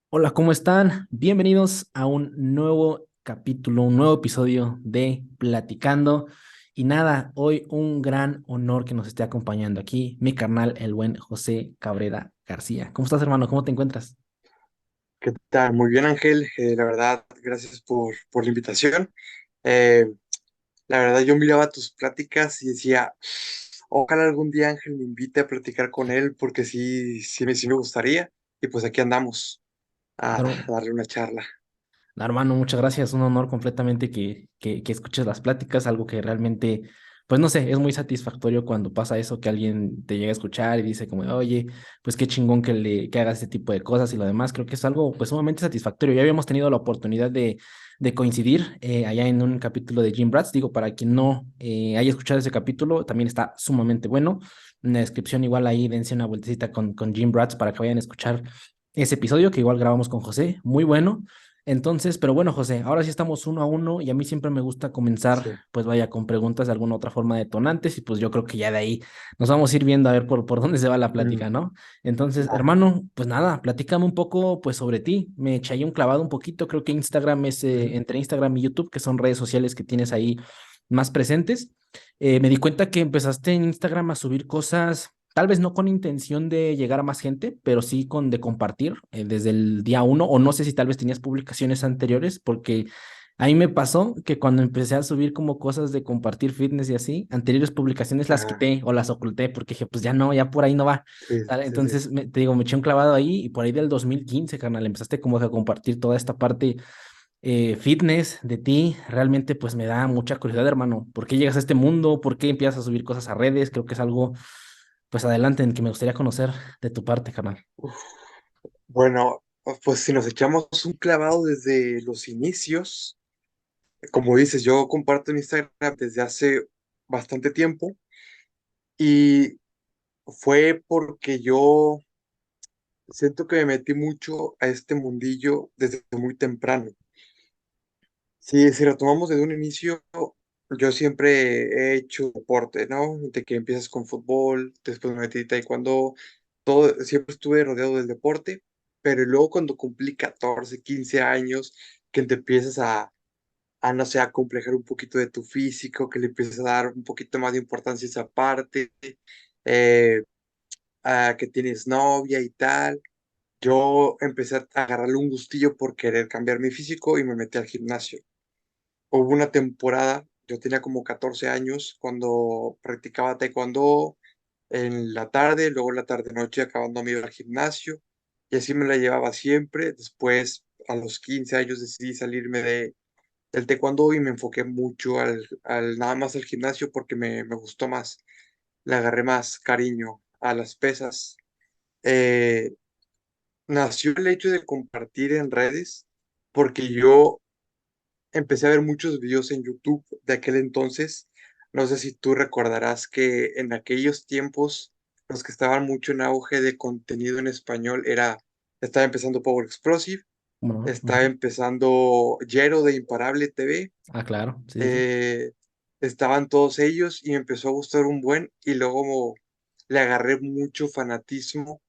Hola, ¿cómo están? Bienvenidos a un nuevo capítulo, un nuevo episodio de Platicando. Y nada, hoy un gran honor que nos esté acompañando aquí mi carnal, el buen José Cabrera García. ¿Cómo estás, hermano? ¿Cómo te encuentras? ¿Qué tal? Muy bien, Ángel. La verdad, gracias por la invitación. Eh, la verdad, yo miraba tus pláticas y decía, ojalá algún día Ángel me invite a platicar con él porque sí me gustaría. Y pues aquí andamos a Claro. darle una charla. No, hermano, muchas gracias. Un honor completamente que escuches las pláticas, algo que realmente, pues no sé, es muy satisfactorio cuando pasa eso, que alguien te llega a escuchar y dice como, oye, pues qué chingón que hagas este tipo de cosas y lo demás. Creo que es algo pues sumamente satisfactorio. Ya habíamos tenido la oportunidad de coincidir allá en un capítulo de Jim Bratz. Digo, para quien no haya escuchado ese capítulo, también está sumamente bueno. En la descripción igual ahí dense una vueltecita con Jim Bratz para que vayan a escuchar ese episodio que igual grabamos con José. Muy bueno. Entonces, pero bueno, José, ahora sí estamos uno a uno y a mí siempre me gusta comenzar, Sí. pues vaya, con preguntas de alguna otra forma detonantes y pues yo creo que ya de ahí nos vamos a ir viendo a ver por dónde se va la plática, Mm, ¿no? Entonces, va. hermano, pues nada, platícame un poco pues sobre ti. Me eché ahí un clavado un poquito, creo que Instagram es Ujú. entre Instagram y YouTube, que son redes sociales que tienes ahí más presentes. Me di cuenta que empezaste en Instagram a subir cosas. Tal vez no con intención de llegar a más gente, pero sí con de compartir desde el día uno, o no sé si tal vez tenías publicaciones anteriores, porque a mí me pasó que cuando empecé a subir como cosas de compartir fitness y así, anteriores publicaciones las Ajá. quité o las oculté porque dije, pues ya no, ya por ahí no va. Sí, ¿Sale? sí, sí. Entonces, te digo, me eché un clavado ahí y por ahí del 2015, carnal, empezaste como que a compartir toda esta parte fitness de ti. Realmente pues me da mucha curiosidad, hermano. ¿Por qué llegas a este mundo? ¿Por qué empiezas a subir cosas a redes? Creo que es algo pues adelante, en que me gustaría conocer de tu parte, carnal. Uf. Bueno, pues si nos echamos un clavado desde los inicios, como dices, yo comparto en Instagram desde hace bastante tiempo. Y fue porque yo siento que me metí mucho a este mundillo desde muy temprano. Sí, si retomamos desde un inicio, yo siempre he hecho deporte, ¿no? De que empiezas con fútbol, después me metí en taekwondo, todo, siempre estuve rodeado del deporte, pero luego cuando cumplí 14, 15 años, que te empiezas no sé, a complejar un poquito de tu físico, que le empiezas a dar un poquito más de importancia a esa parte, eh, a que tienes novia y tal. Yo empecé a agarrarle un gustillo por querer cambiar mi físico y me metí al gimnasio. Hubo una temporada, yo tenía como 14 años, cuando practicaba taekwondo en la tarde, luego en la tarde-noche acabando me iba al gimnasio y así me la llevaba siempre. Después, a los 15 años, decidí salirme del taekwondo y me enfoqué mucho nada más al gimnasio porque me gustó más. Le agarré más cariño a las pesas. Eh, Nació el hecho de compartir en redes porque yo empecé a ver muchos videos en YouTube de aquel entonces. No sé si tú recordarás que en aquellos tiempos los que estaban mucho en auge de contenido en español estaba empezando Power Explosive, Bueno, estaba ujú. empezando Jero de Imparable TV, Ah, claro, sí, sí, sí. eh, estaban todos ellos y me empezó a gustar un buen y luego le agarré mucho fanatismo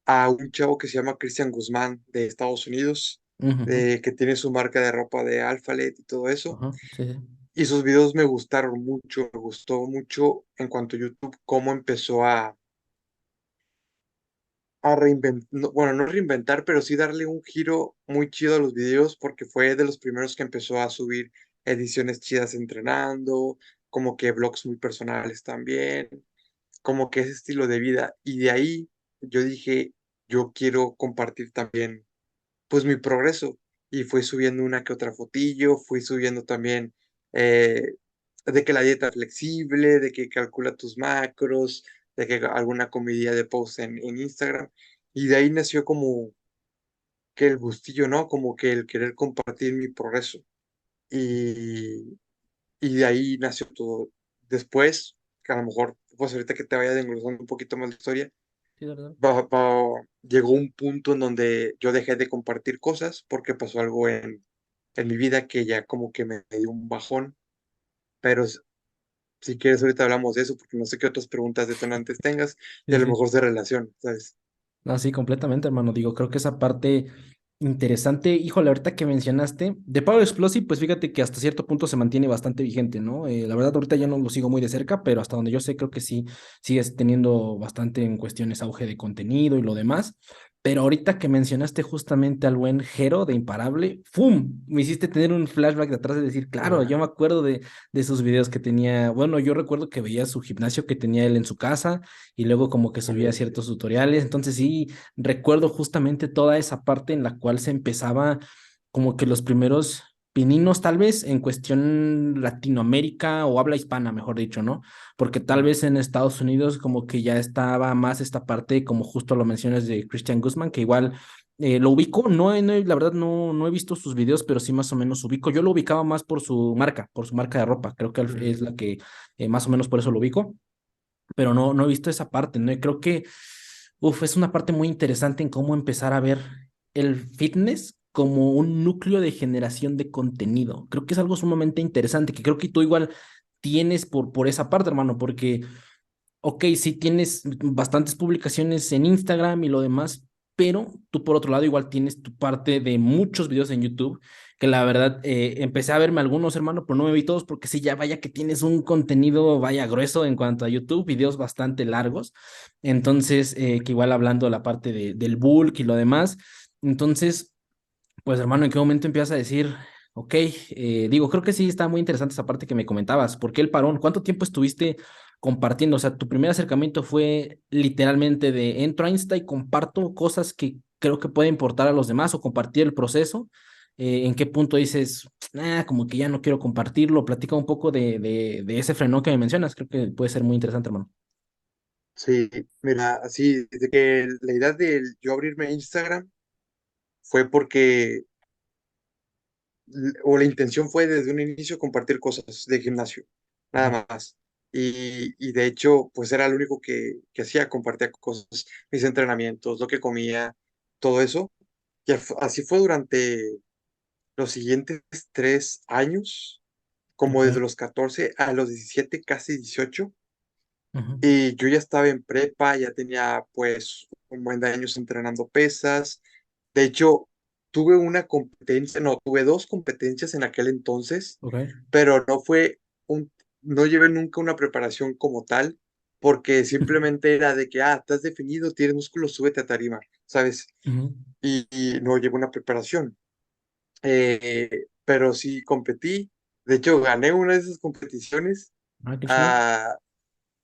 a un chavo que se llama Cristian Guzmán de Estados Unidos, Ujú, ujú. que tiene su marca de ropa de Alphalet y todo eso. Ajá, sí, sí. Y sus videos me gustaron mucho, me gustó mucho en cuanto a YouTube, cómo empezó a reinventar, bueno, no reinventar, pero sí darle un giro muy chido a los videos, porque fue de los primeros que empezó a subir ediciones chidas entrenando, como que vlogs muy personales también, como que ese estilo de vida. Y de ahí yo dije, yo quiero compartir también pues mi progreso. Y fui subiendo una que otra fotillo, fui subiendo también eh, de que la dieta es flexible, de que calcula tus macros, de que alguna comidilla de post en Instagram. Y de ahí nació como que el gustillo, ¿no? Como que el querer compartir mi progreso. Y, y de ahí nació todo. Después, que a lo mejor, pues ahorita que te vaya desglosando un poquito más la historia, Sí, de verdad. llegó un punto en donde yo dejé de compartir cosas porque pasó algo en mi vida que ya como que me dio un bajón, pero si quieres ahorita hablamos de eso porque no sé qué otras preguntas detonantes tengas y a Sí, lo sí. mejor se relacionan, ¿sabes? No, sí, completamente, hermano. Digo, creo que esa parte. Interesante, híjole, ahorita que mencionaste, de Power Explosive, pues fíjate que hasta cierto punto se mantiene bastante vigente, ¿no? La verdad, ahorita ya no lo sigo muy de cerca, pero hasta donde yo sé, creo que sí sigues teniendo bastante en cuestiones auge de contenido y lo demás. Pero ahorita que mencionaste justamente al buen Jero de Imparable, ¡fum! Me hiciste tener un flashback de atrás de decir, claro, yo me acuerdo de sus videos que tenía. Bueno, yo recuerdo que veía su gimnasio que tenía él en su casa y luego como que subía ciertos tutoriales. Entonces sí. Recuerdo justamente toda esa parte en la cual se empezaba como que los primeros pininos, tal vez en cuestión Latinoamérica o habla hispana, mejor dicho, ¿no? Porque tal vez en Estados Unidos como que ya estaba más esta parte, como justo lo mencionas de Christian Guzman, que igual lo ubico, la verdad no he visto sus videos, pero sí más o menos ubico. Yo lo ubicaba más por su marca de ropa, creo que es la que más o menos por eso lo ubico, pero no he visto esa parte, ¿no? Y creo que, es una parte muy interesante en cómo empezar a ver el fitness como un núcleo de generación de contenido. Creo que es algo sumamente interesante, que creo que tú igual tienes por esa parte, hermano, porque ok, sí tienes bastantes publicaciones en Instagram y lo demás, pero tú por otro lado igual tienes tu parte de muchos videos en YouTube, que la verdad empecé a verme algunos, hermano, pero no me vi todos porque sí, ya vaya que tienes un contenido, vaya grueso en cuanto a YouTube, videos bastante largos, entonces, que igual hablando de la parte del bulk y lo demás, entonces, pues hermano, ¿en qué momento empiezas a decir... Ok, digo, creo que sí está muy interesante esa parte que me comentabas. ¿Por qué el parón? ¿Cuánto tiempo estuviste compartiendo? O sea, tu primer acercamiento fue literalmente de entro a Insta y comparto cosas que creo que pueden importar a los demás o compartir el proceso. ¿En qué punto dices, como que ya no quiero compartirlo? Platica un poco de ese frenón que me mencionas. Creo que puede ser muy interesante, hermano. Sí, mira, así, de que la idea de yo abrirme Instagram fue porque, o la intención fue desde un inicio compartir cosas de gimnasio, Ujú, nada más. Y de hecho, pues era lo único que hacía, compartía cosas, mis entrenamientos, lo que comía, todo eso. Y así fue durante los siguientes 3 años, como ok, desde los 14 a los 17 casi 18. ujú, Y yo ya estaba en prepa, ya tenía pues un buen de años entrenando pesas. De hecho, tuve una competencia, no, tuve dos competencias en aquel entonces, ok, pero no llevé nunca una preparación como tal, porque simplemente era de que, estás definido, tienes músculo, súbete a tarima, ¿sabes? ujú. Y no llevé una preparación. Pero sí competí, de hecho gané una de esas competiciones. Ah, qué chido. ah,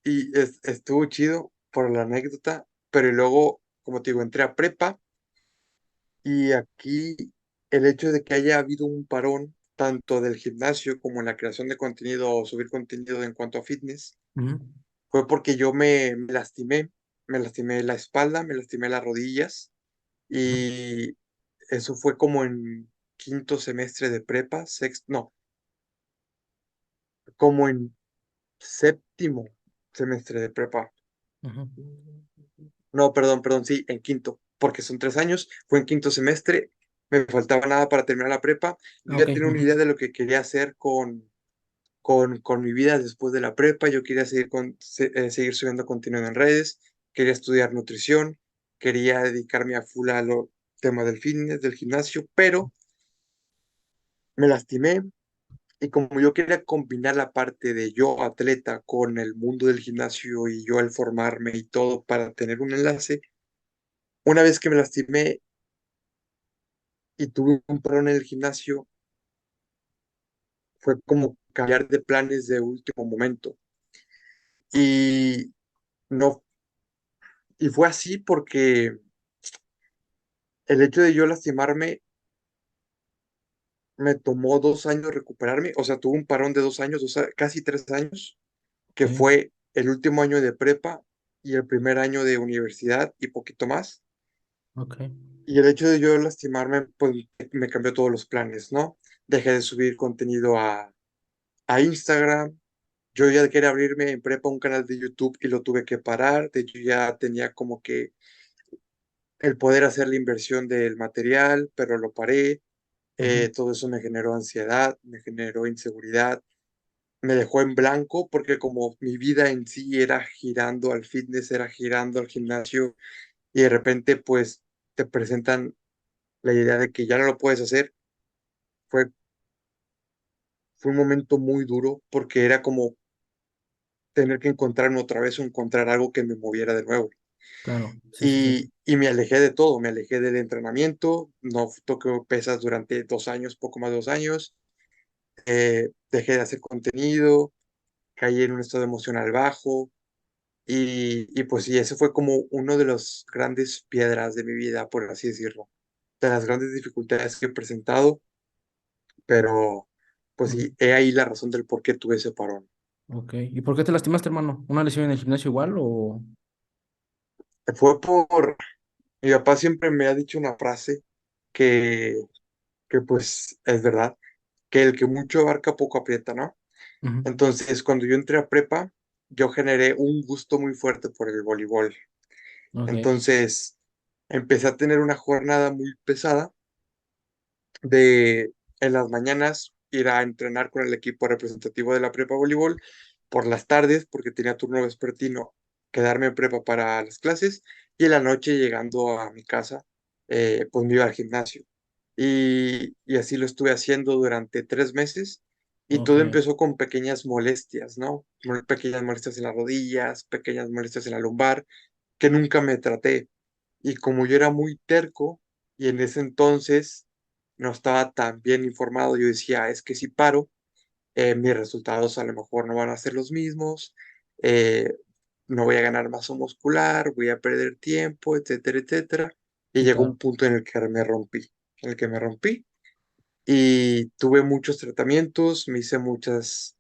y estuvo chido por la anécdota, pero luego, como te digo, entré a prepa y aquí el hecho de que haya habido un parón, tanto del gimnasio como en la creación de contenido o subir contenido en cuanto a fitness, Ujú, fue porque yo me lastimé la espalda, me lastimé las rodillas ujú, y eso fue como en quinto semestre de prepa, sexto, no, como en séptimo semestre de prepa. ujú. No, perdón, sí, en quinto, porque son 3 años, fue en quinto semestre, me faltaba nada para terminar la prepa, yo Ah, ok, ya tenía una ujú, idea de lo que quería hacer con mi vida después de la prepa, yo quería seguir subiendo contenido en redes, quería estudiar nutrición, quería dedicarme a full a lo tema del fitness, del gimnasio, pero me lastimé y como yo quería combinar la parte de yo atleta con el mundo del gimnasio y yo el formarme y todo para tener un enlace, una vez que me lastimé y tuve un parón en el gimnasio, fue como cambiar de planes de último momento. Y no, y fue así porque el hecho de yo lastimarme me tomó 2 años recuperarme, o sea, tuve un parón de 2 años, casi 3 años, que ok, fue el último año de prepa y el primer año de universidad y poquito más. ok. Y el hecho de yo lastimarme, pues me cambió todos los planes, ¿no? Dejé de subir contenido a Instagram. Yo ya quería abrirme en prepa un canal de YouTube y lo tuve que parar. De hecho, ya tenía como que el poder hacer la inversión del material, pero lo paré. Ujú, Todo eso me generó ansiedad, me generó inseguridad, me dejó en blanco porque como mi vida en sí era girando al fitness, era girando al gimnasio y de repente pues te presentan la idea de que ya no lo puedes hacer, fue, fue un momento muy duro porque era como tener que encontrarme otra vez o encontrar algo que me moviera de nuevo. Claro, sí, sí, sí. Y me alejé de todo, me alejé del entrenamiento, no toqué pesas durante 2 años, poco más de 2 años, dejé de hacer contenido, caí en un estado emocional bajo y pues sí, ese fue como uno de los grandes piedras de mi vida, por así decirlo, de las grandes dificultades que he presentado, pero pues Mm, sí, he ahí la razón del por qué tuve ese parón. ok. ¿Y por qué te lastimaste, hermano? ¿Una lesión en el gimnasio igual o...? Fue por, mi papá siempre me ha dicho una frase que, que pues es verdad, que el que mucho abarca poco aprieta, ¿no? Ujú, Entonces, cuando yo entré a prepa, yo generé un gusto muy fuerte por el voleibol. ok, Entonces, empecé a tener una jornada muy pesada de en las mañanas ir a entrenar con el equipo representativo de la prepa voleibol, por las tardes, porque tenía turno vespertino, quedarme en prepa para las clases, y en la noche llegando a mi casa, pues me iba al gimnasio. Y así lo estuve haciendo durante 3 meses, y ok, todo empezó con pequeñas molestias, ¿no? Pequeñas molestias en las rodillas, pequeñas molestias en la lumbar, que nunca me traté. Y como yo era muy terco y en ese entonces no estaba tan bien informado, yo decía, es que si paro, mis resultados a lo mejor no van a ser los mismos, eh, no voy a ganar masa muscular, voy a perder tiempo, etcétera, etcétera. Y sí, llegó claro. un punto en el que me rompí y tuve muchos tratamientos, me hice muchas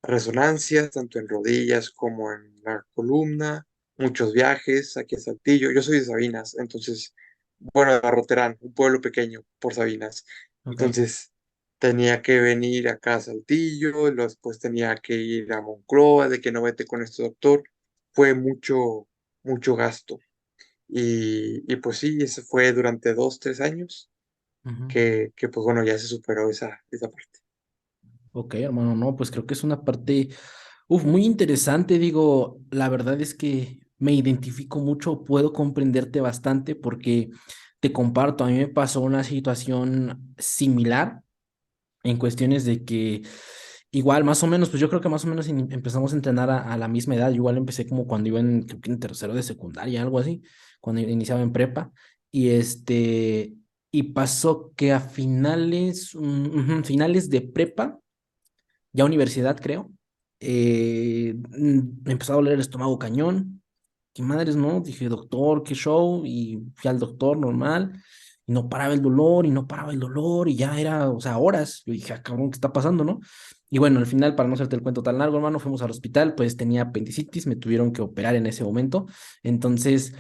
resonancias, tanto en rodillas como en la columna, muchos viajes aquí a Saltillo. Yo soy de Sabinas, entonces, bueno, de Barroterán, un pueblo pequeño por Sabinas. Ok. Entonces, tenía que venir acá a Saltillo, luego después tenía que ir a Monclova, de que no vete con este doctor. Fue mucho, mucho gasto. Y pues sí, ese fue durante 2, 3 años Ujú. que pues bueno, ya se superó esa parte. Ok, hermano, no, pues creo que es una parte, muy interesante. Digo, la verdad es que me identifico mucho, puedo comprenderte bastante porque te comparto, a mí me pasó una situación similar en cuestiones de que igual, más o menos, pues yo creo que más o menos empezamos a entrenar a la misma edad. Yo igual empecé como cuando iba en, creo que en tercero de secundaria, algo así, cuando iniciaba en prepa. Y y pasó que a finales, finales de prepa, ya universidad creo, me empezó a doler el estómago cañón. ¿Qué madres, no? Dije, doctor, qué show, y fui al doctor normal, y no paraba el dolor, y no paraba el dolor, y ya era, o sea, horas. Yo dije, ah, cabrón, ¿qué está pasando, no? Y bueno, al final, para no hacerte el cuento tan largo, hermano, fuimos al hospital, pues tenía apendicitis, me tuvieron que operar en ese momento. Entonces,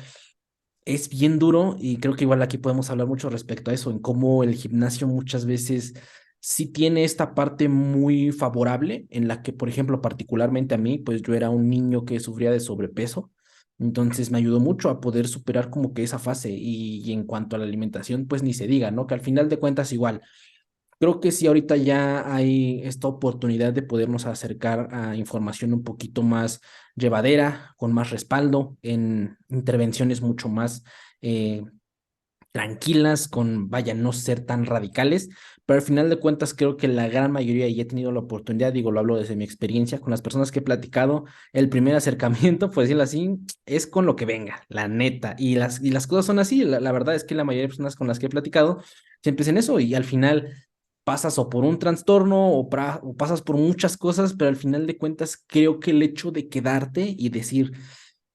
es bien duro y creo que igual aquí podemos hablar mucho respecto a eso, en cómo el gimnasio muchas veces sí tiene esta parte muy favorable en la que, por ejemplo, particularmente a mí, pues yo era un niño que sufría de sobrepeso, entonces me ayudó mucho a poder superar como que esa fase y en cuanto a la alimentación, pues ni se diga, ¿no? Que al final de cuentas igual. Creo que sí, ahorita ya hay esta oportunidad de podernos acercar a información un poquito más llevadera, con más respaldo, en intervenciones mucho más eh, tranquilas, con, vaya, no ser tan radicales, pero al final de cuentas creo que la gran mayoría, y he tenido la oportunidad, digo, lo hablo desde mi experiencia, con las personas que he platicado, el primer acercamiento, por decirlo así, es con lo que venga, la neta, y las cosas son así, la verdad es que la mayoría de personas con las que he platicado siempre dicen eso, y al final pasas o por un trastorno o pasas por muchas cosas, pero al final de cuentas creo que el hecho de quedarte y decir,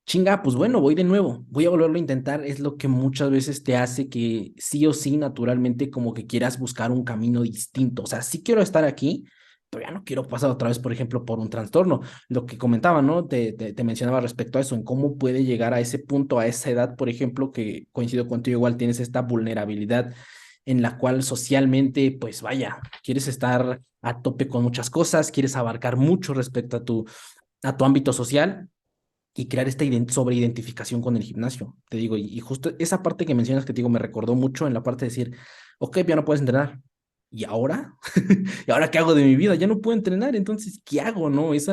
chinga, pues bueno, voy de nuevo, voy a volverlo a intentar, es lo que muchas veces te hace que sí o sí, naturalmente, como que quieras buscar un camino distinto. O sea, sí quiero estar aquí, pero ya no quiero pasar otra vez, por ejemplo, por un trastorno. Lo que comentaba, ¿no? Te mencionaba respecto a eso, en cómo puede llegar a ese punto, a esa edad, por ejemplo, que coincido contigo, igual tienes esta vulnerabilidad en la cual socialmente, pues vaya, quieres estar a tope con muchas cosas, quieres abarcar mucho respecto a tu ámbito social y crear esta sobreidentificación con el gimnasio. Te digo, y justo esa parte que mencionas que te digo me recordó mucho en la parte de decir, ok, ya no puedes entrenar. ¿y ahora? ¿Y ahora qué hago de mi vida? Ya no puedo entrenar, entonces, ¿qué hago, no? Es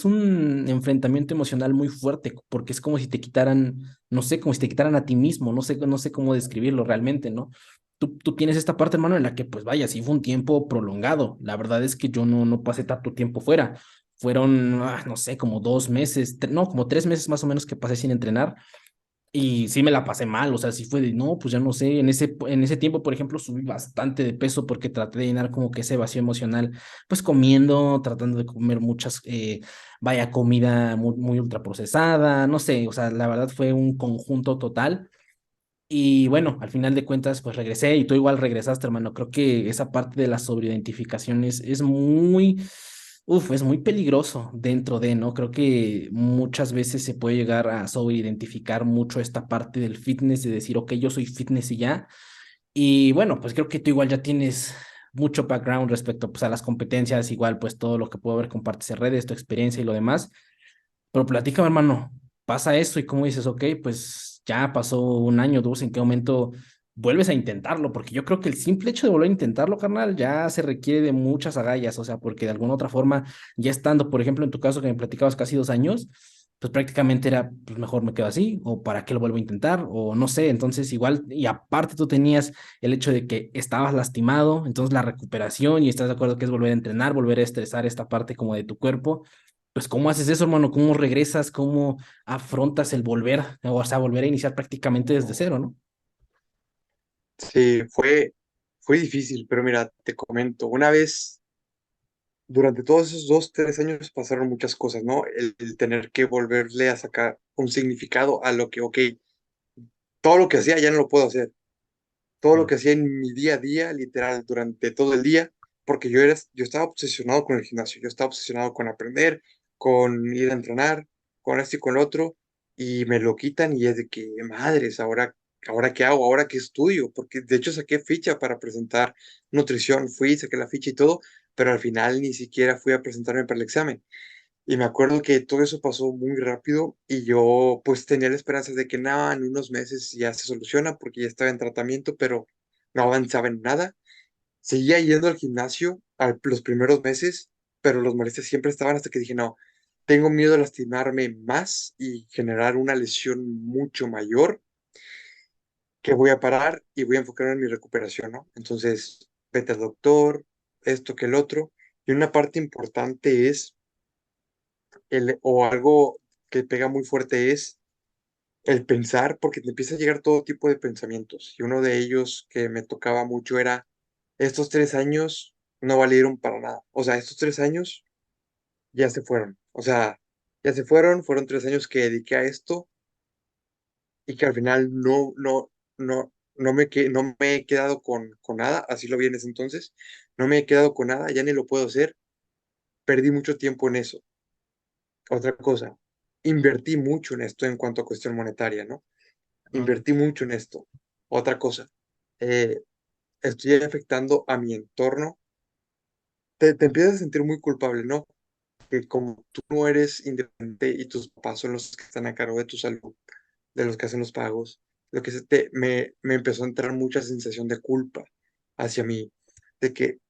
un enfrentamiento emocional muy fuerte, porque es como si te quitaran, no sé, como si te quitaran a ti mismo, no sé cómo describirlo realmente, ¿no? Tú tienes esta parte, hermano, en la que, pues vaya, sí fue un tiempo prolongado. La verdad es que yo no pasé tanto tiempo fuera. Fueron, no sé, como 2 meses, no, como 3 meses más o menos que pasé sin entrenar. Y sí me la pasé mal, o sea, sí fue de, no, pues ya no sé, en ese tiempo, por ejemplo, subí bastante de peso porque traté de llenar como que ese vacío emocional, pues comiendo, tratando de comer muchas, vaya, comida muy, muy ultraprocesada, no sé, o sea, la verdad fue un conjunto total. Y bueno, al final de cuentas, pues regresé y tú igual regresaste, hermano. Creo que esa parte de la sobreidentificación es muy, es muy peligroso dentro de, ¿no? Creo que muchas veces se puede llegar a sobreidentificar mucho esta parte del fitness, de decir, ok, yo soy fitness y ya. Y bueno, pues creo que tú igual ya tienes mucho background respecto pues a las competencias, igual pues todo lo que puedo ver compartes en redes, tu experiencia y lo demás. Pero platícame, hermano, pasa eso y cómo dices, ok, pues ya pasó un año, dos, ¿en qué momento vuelves a intentarlo? Porque yo creo que el simple hecho de volver a intentarlo, carnal, ya se requiere de muchas agallas, o sea, porque de alguna otra forma, ya estando, por ejemplo, en tu caso que me platicabas casi 2 años, pues prácticamente era, pues mejor me quedo así, o para qué lo vuelvo a intentar, o no sé, entonces igual, y aparte tú tenías el hecho de que estabas lastimado, entonces la recuperación, y estás de acuerdo que es volver a entrenar, volver a estresar esta parte como de tu cuerpo pues, ¿cómo haces eso, hermano? ¿Cómo regresas? ¿Cómo afrontas el volver? O sea, volver a iniciar prácticamente desde cero, ¿no? Sí, fue difícil, pero mira, te comento, una vez, durante todos esos 2, 3 años pasaron muchas cosas, ¿no? El tener que volverle a sacar un significado a lo que, ok, todo lo que hacía ya no lo puedo hacer. Todo lo Mm. que hacía en mi día a día, literal, durante todo el día, porque yo estaba obsesionado con el gimnasio, yo estaba obsesionado con aprender, con ir a entrenar, con esto y con lo otro, y me lo quitan y es de que, madres, ahora qué hago, ahora qué estudio, porque de hecho saqué ficha para presentar nutrición, fui, saqué la ficha y todo, pero al final ni siquiera fui a presentarme para el examen. Y me acuerdo que todo eso pasó muy rápido y yo pues tenía la esperanza de que nada, en unos meses ya se soluciona porque ya estaba en tratamiento, pero no avanzaba en nada. Seguía yendo al gimnasio los primeros meses, pero los molestias siempre estaban hasta que dije, no, tengo miedo de lastimarme más y generar una lesión mucho mayor, que voy a parar y voy a enfocarme en mi recuperación, ¿no? Entonces, vete al doctor, esto que el otro. Y una parte importante es o algo que pega muy fuerte es el pensar, porque te empieza a llegar todo tipo de pensamientos. Y uno de ellos que me tocaba mucho era, estos 3 años no valieron para nada. O sea, estos 3 años ya se fueron. O sea, ya se fueron, fueron 3 años que dediqué a esto y que al final no me he quedado con nada, así lo vi en ese entonces, no me he quedado con nada, ya ni lo puedo hacer, perdí mucho tiempo en eso. Otra cosa, invertí mucho en esto en cuanto a cuestión monetaria, ¿no? Ujú. Invertí mucho en esto. Otra cosa, eh, estoy afectando a mi entorno. Te empiezas a sentir muy culpable, ¿no? Que como tú no eres independiente y tus papás son los que están a cargo de tu salud, de los que hacen los pagos, lo que me empezó a entrar mucha sensación de culpa hacia mí, de que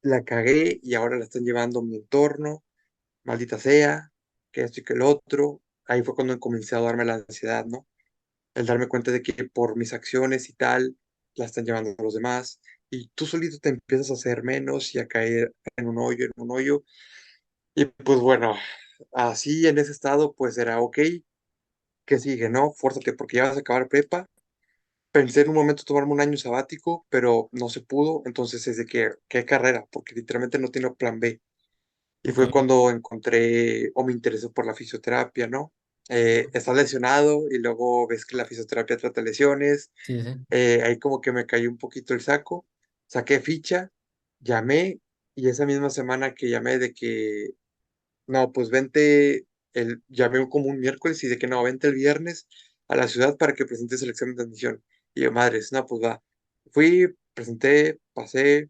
la cagué y ahora la están llevando mi entorno, maldita sea, que esto y que lo otro. Ahí fue cuando comencé a darme la ansiedad, ¿no? El darme cuenta de que por mis acciones y tal, la están llevando los demás, y tú solito te empiezas a hacer menos y a caer en un hoyo, y pues bueno, así en ese estado, pues era ok, que sigue, ¿no? Fuérzate porque ya vas a acabar prepa. Pensé en un momento tomarme un año sabático, pero no se pudo, entonces es de que, ¿qué carrera? Porque literalmente no tengo plan B. Y Ok, fue cuando encontré o me interesé por la fisioterapia, ¿no? Estás lesionado y luego ves que la fisioterapia trata lesiones. sí, sí. Ahí como que me cayó un poquito el saco, saqué ficha, llamé y esa misma semana que llamé de que, no, pues vente, llamé como un miércoles y de que no, vente el viernes a la ciudad para que presentes el examen de admisión. Y yo, madres, no, pues va. Fui, presenté, pasé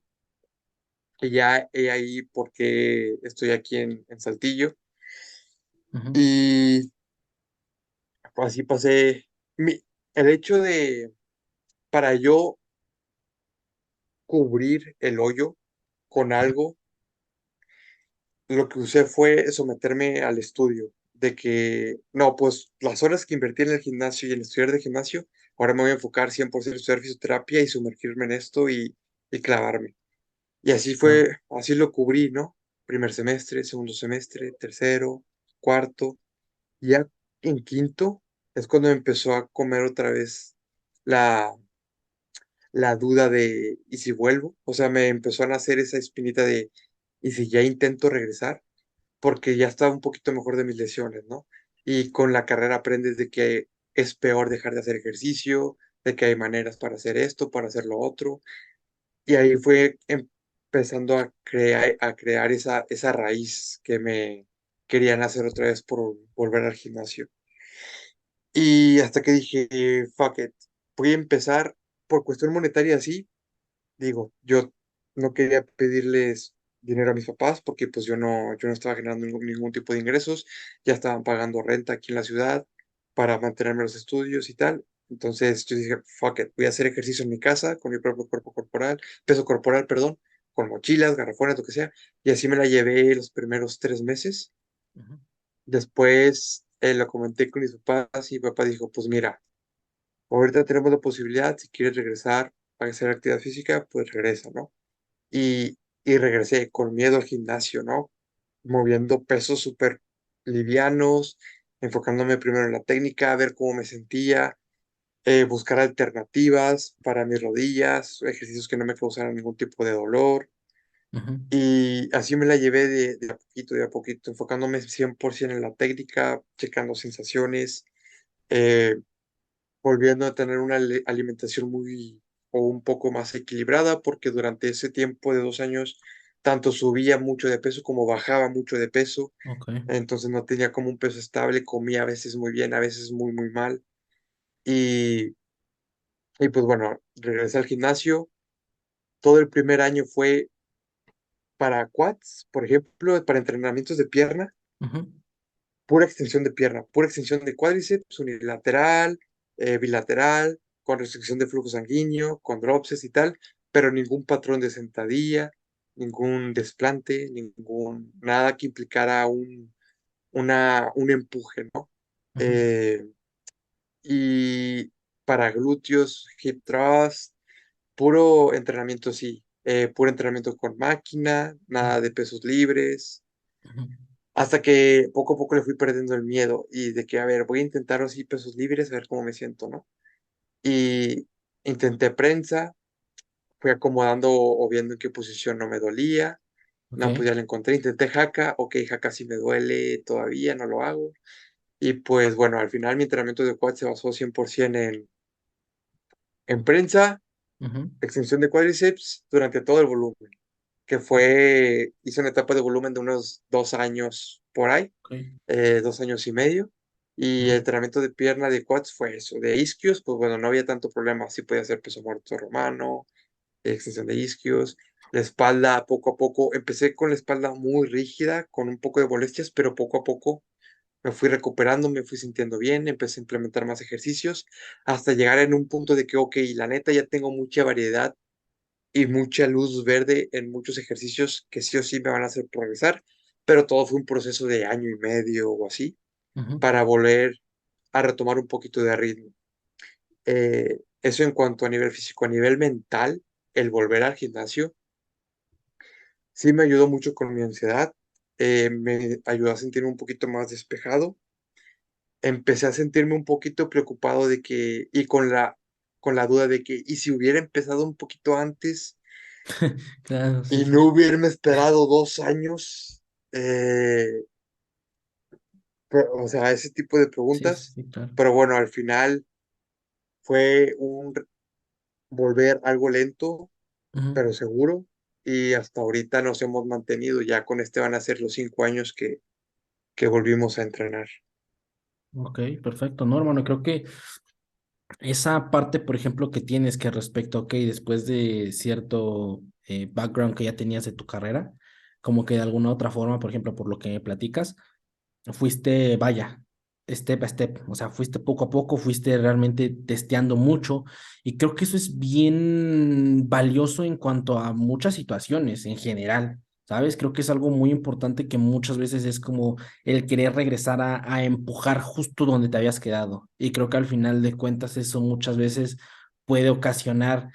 y ya he ahí porque estoy aquí en Saltillo. Ujú. Y pues, así pasé. El hecho de, para yo cubrir el hoyo con algo, lo que usé fue someterme al estudio, de que, no, pues las horas que invertí en el gimnasio y en estudiar de gimnasio, ahora me voy a enfocar 100% en estudiar fisioterapia y sumergirme en esto y clavarme. Y así Claro. fue, así lo cubrí, ¿no? Primer semestre, segundo semestre, tercero, cuarto, y ya en quinto es cuando me empezó a comer otra vez la, la duda de, ¿y si vuelvo? O sea, me empezó a nacer esa espinita de, ¿y si ya intento regresar? Porque ya estaba un poquito mejor de mis lesiones, ¿no? Y con la carrera aprendes de que es peor dejar de hacer ejercicio, de que hay maneras para hacer esto, para hacer lo otro. Y ahí fue empezando a crear esa raíz que me querían hacer otra vez por volver al gimnasio. Y hasta que dije, fuck it, voy a empezar por cuestión monetaria, sí. Digo, yo no quería pedirles dinero a mis papás porque pues yo no estaba generando ningún tipo de ingresos, ya estaban pagando renta aquí en la ciudad para mantenerme los estudios y tal. Entonces yo dije, fuck it, voy a hacer ejercicio en mi casa con mi propio cuerpo corporal, peso corporal, perdón, con mochilas, garrafones, lo que sea. Y así me la llevé los primeros 3 meses. Ujú. Después lo comenté con mis papás y mi papá dijo, pues mira, ahorita tenemos la posibilidad, si quieres regresar a hacer actividad física, pues regresa, ¿no? Y regresé con miedo al gimnasio, ¿no? Moviendo pesos súper livianos, enfocándome primero en la técnica, a ver cómo me sentía, buscar alternativas para mis rodillas, ejercicios que no me causaran ningún tipo de dolor. Ujú. Y así me la llevé de a poquito, enfocándome 100% en la técnica, checando sensaciones, eh, volviendo a tener una alimentación muy o un poco más equilibrada, porque durante ese tiempo de 2 años tanto subía mucho de peso como bajaba mucho de peso, Ok. entonces no tenía como un peso estable, comía a veces muy bien, a veces muy, muy mal. Y, y pues bueno, regresé al gimnasio. Todo el primer año fue para quads, por ejemplo, para entrenamientos de pierna, Ujú. pura extensión de pierna, pura extensión de cuádriceps, unilateral, bilateral, con restricción de flujo sanguíneo, con dropses y tal, pero ningún patrón de sentadilla, ningún desplante, nada que implicara un empuje, ¿no? Ujú. Eh, y para glúteos, hip thrust, puro entrenamiento, sí, puro entrenamiento con máquina, nada de pesos libres, Ujú. hasta que poco a poco le fui perdiendo el miedo y de que, a ver, voy a intentar así pesos libres, a ver cómo me siento, ¿no? Y intenté prensa, fui acomodando o viendo en qué posición no me dolía, Ok. no, pues ya lo encontré, intenté jaca, ok, jaca sí me duele todavía, no lo hago. Y pues bueno, al final mi entrenamiento de quad se basó 100% en prensa, Ujú. extensión de cuádriceps durante todo el volumen, hice una etapa de volumen de unos 2 años por ahí, Ok. 2 años y medio. Y el Ujú. entrenamiento de pierna de quads fue eso. De isquios, pues bueno, no había tanto problema. Sí podía hacer peso muerto romano, extensión de isquios. La espalda, poco a poco, empecé con la espalda muy rígida, con un poco de molestias, pero poco a poco me fui recuperando, me fui sintiendo bien, empecé a implementar más ejercicios, hasta llegar en un punto de que, ok, la neta ya tengo mucha variedad y mucha luz verde en muchos ejercicios que sí o sí me van a hacer progresar, pero todo fue un proceso de año y medio o así Ujú. para volver a retomar un poquito de ritmo. Eso en cuanto a nivel físico, a nivel mental, el volver al gimnasio sí me ayudó mucho con mi ansiedad, me ayudó a sentirme un poquito más despejado, empecé a sentirme un poquito preocupado de que, y con la duda de que, ¿y si hubiera empezado un poquito antes Claro, sí, y sí. no hubiera esperado 2 años? Eh, o sea, ese tipo de Sí, sí, preguntas, sí, claro. pero bueno, al final fue un volver algo lento, Ujú. pero seguro, y hasta ahorita nos hemos mantenido, ya con este van a ser los 5 años que volvimos a entrenar. Ok, perfecto. No, hermano, creo que esa parte, por ejemplo, que tienes que respecto, ok, después de cierto background que ya tenías de tu carrera, como que de alguna otra forma, por ejemplo, por lo que me platicas, fuiste, vaya. step by step, o sea, fuiste poco a poco, fuiste realmente testeando mucho y creo que eso es bien valioso en cuanto a muchas situaciones en general, ¿sabes? Creo que es algo muy importante que muchas veces es como el querer regresar a empujar justo donde te habías quedado y creo que al final de cuentas eso muchas veces puede ocasionar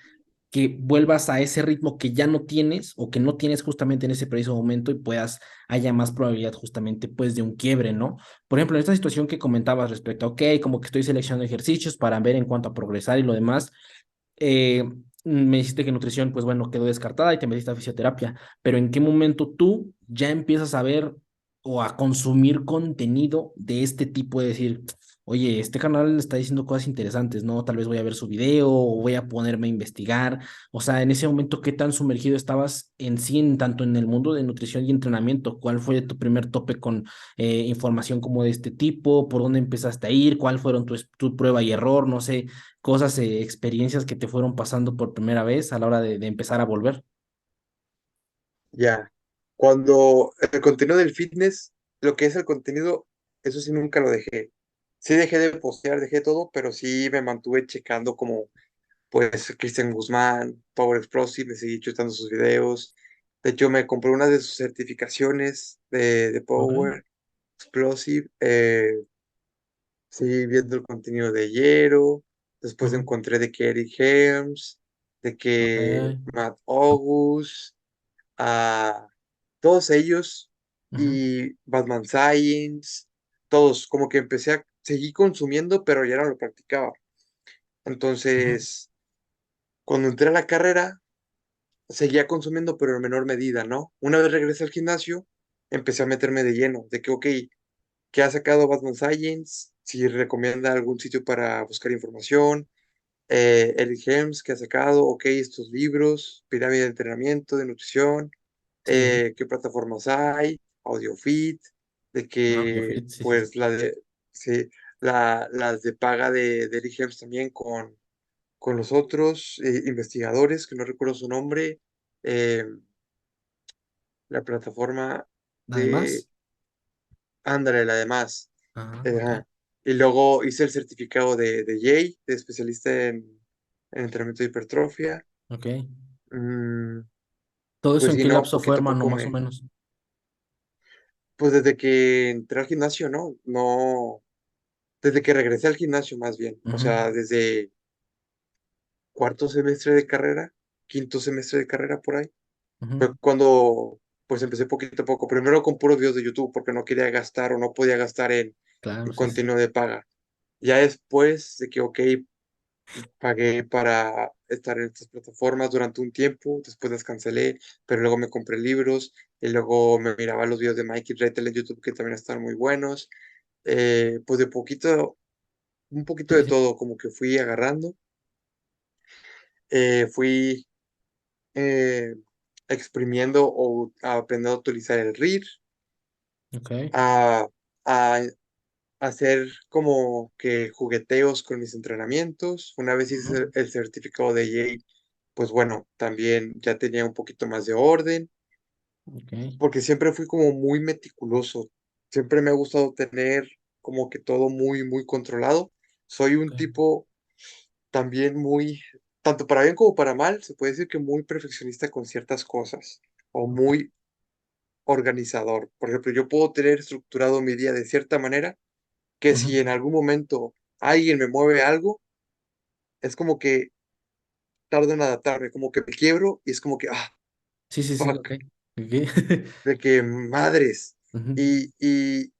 que vuelvas a ese ritmo que ya no tienes o que no tienes justamente en ese preciso momento y puedas, haya más probabilidad justamente pues de un quiebre, ¿no? Por ejemplo, en esta situación que comentabas respecto a, ok, como que estoy seleccionando ejercicios para ver en cuanto a progresar y lo demás, eh, me dijiste que nutrición, pues bueno, quedó descartada y te metiste a fisioterapia, pero ¿en qué momento tú ya empiezas a ver o a consumir contenido de este tipo de decir, oye, este canal está diciendo cosas interesantes, ¿no? Tal vez voy a ver su video o voy a ponerme a investigar. O sea, en ese momento, ¿qué tan sumergido estabas en sí, tanto en el mundo de nutrición y entrenamiento? ¿Cuál fue tu primer tope con información como de este tipo? ¿Por dónde empezaste a ir? ¿Cuál fueron tu prueba y error? No sé, cosas, experiencias que te fueron pasando por primera vez a la hora de empezar a volver. Ya. Cuando el contenido del fitness, lo que es el contenido, eso sí nunca lo dejé. Sí dejé de postear, dejé todo, pero sí me mantuve checando como, pues, Cristian Guzmán, Power Explosive, me seguí chutando sus videos. De hecho, me compré una de sus certificaciones de Ok, Power Explosive. Seguí viendo el contenido de Yero. Después ujú, encontré de que Eric Helms, de ok, que Matt August, a todos ellos ujú, y Batman Science, todos, como que empecé a seguir consumiendo, pero ya no lo practicaba. ujú, Entonces, cuando entré a la carrera, seguía consumiendo, pero en menor medida, ¿no? Una vez regresé al gimnasio, empecé a meterme de lleno, de que, ok, ¿qué ha sacado Batman Science? Si recomienda algún sitio para buscar información, Eric Helms, ¿qué ha sacado? Ok, estos libros, pirámide de entrenamiento, de nutrición, sí, qué plataformas hay, AudioFit, de no, yo que, fit, sí, sí, sí. pues, sí, las de paga de Eric Helms también con los otros investigadores, que no recuerdo su nombre, eh, la plataforma de, Además, ándale, la demás. ok, Ajá. Y luego hice el certificado de Jay, de especialista en entrenamiento de hipertrofia. ok. Mm, ¿Todo eso pues en sí, qué no, lapso fue, poquito a hermano, poco más o menos? pues desde que entré al gimnasio, ¿no? No, desde que regresé al gimnasio más bien, o Ujú, sea, desde cuarto semestre de carrera, quinto semestre de carrera por ahí, ujú, fue cuando pues empecé poquito a poco, primero con puros videos de YouTube porque no quería gastar o no podía gastar claro, en sí, sí. contenido de paga. Ya después de que, ok, pagué para estar en estas plataformas durante un tiempo, después las cancelé, pero luego me compré libros y luego me miraba los videos de Mikey Rettel en YouTube que también están muy buenos. Pues de poquito, un poquito Sí, de sí. todo, como que fui agarrando, fui eh, exprimiendo o aprendiendo a utilizar el RIR, Ok. a, a hacer como que jugueteos con mis entrenamientos. Una vez hice Ujú, el certificado de Yale, pues bueno, también ya tenía un poquito más de orden, ok, porque siempre fui como muy meticuloso. Siempre me ha gustado tener como que todo muy, muy controlado. Soy ok, un tipo también muy, tanto para bien como para mal, se puede decir que muy perfeccionista con ciertas cosas o ok. muy organizador. Por ejemplo, yo puedo tener estructurado mi día de cierta manera que Ujú, si en algún momento alguien me mueve algo, es como que tardo en adaptarme, como que me quiebro y es como que, sí, sí, sí, ok. fuck, Ok. de que madres. Ujú, Y, y,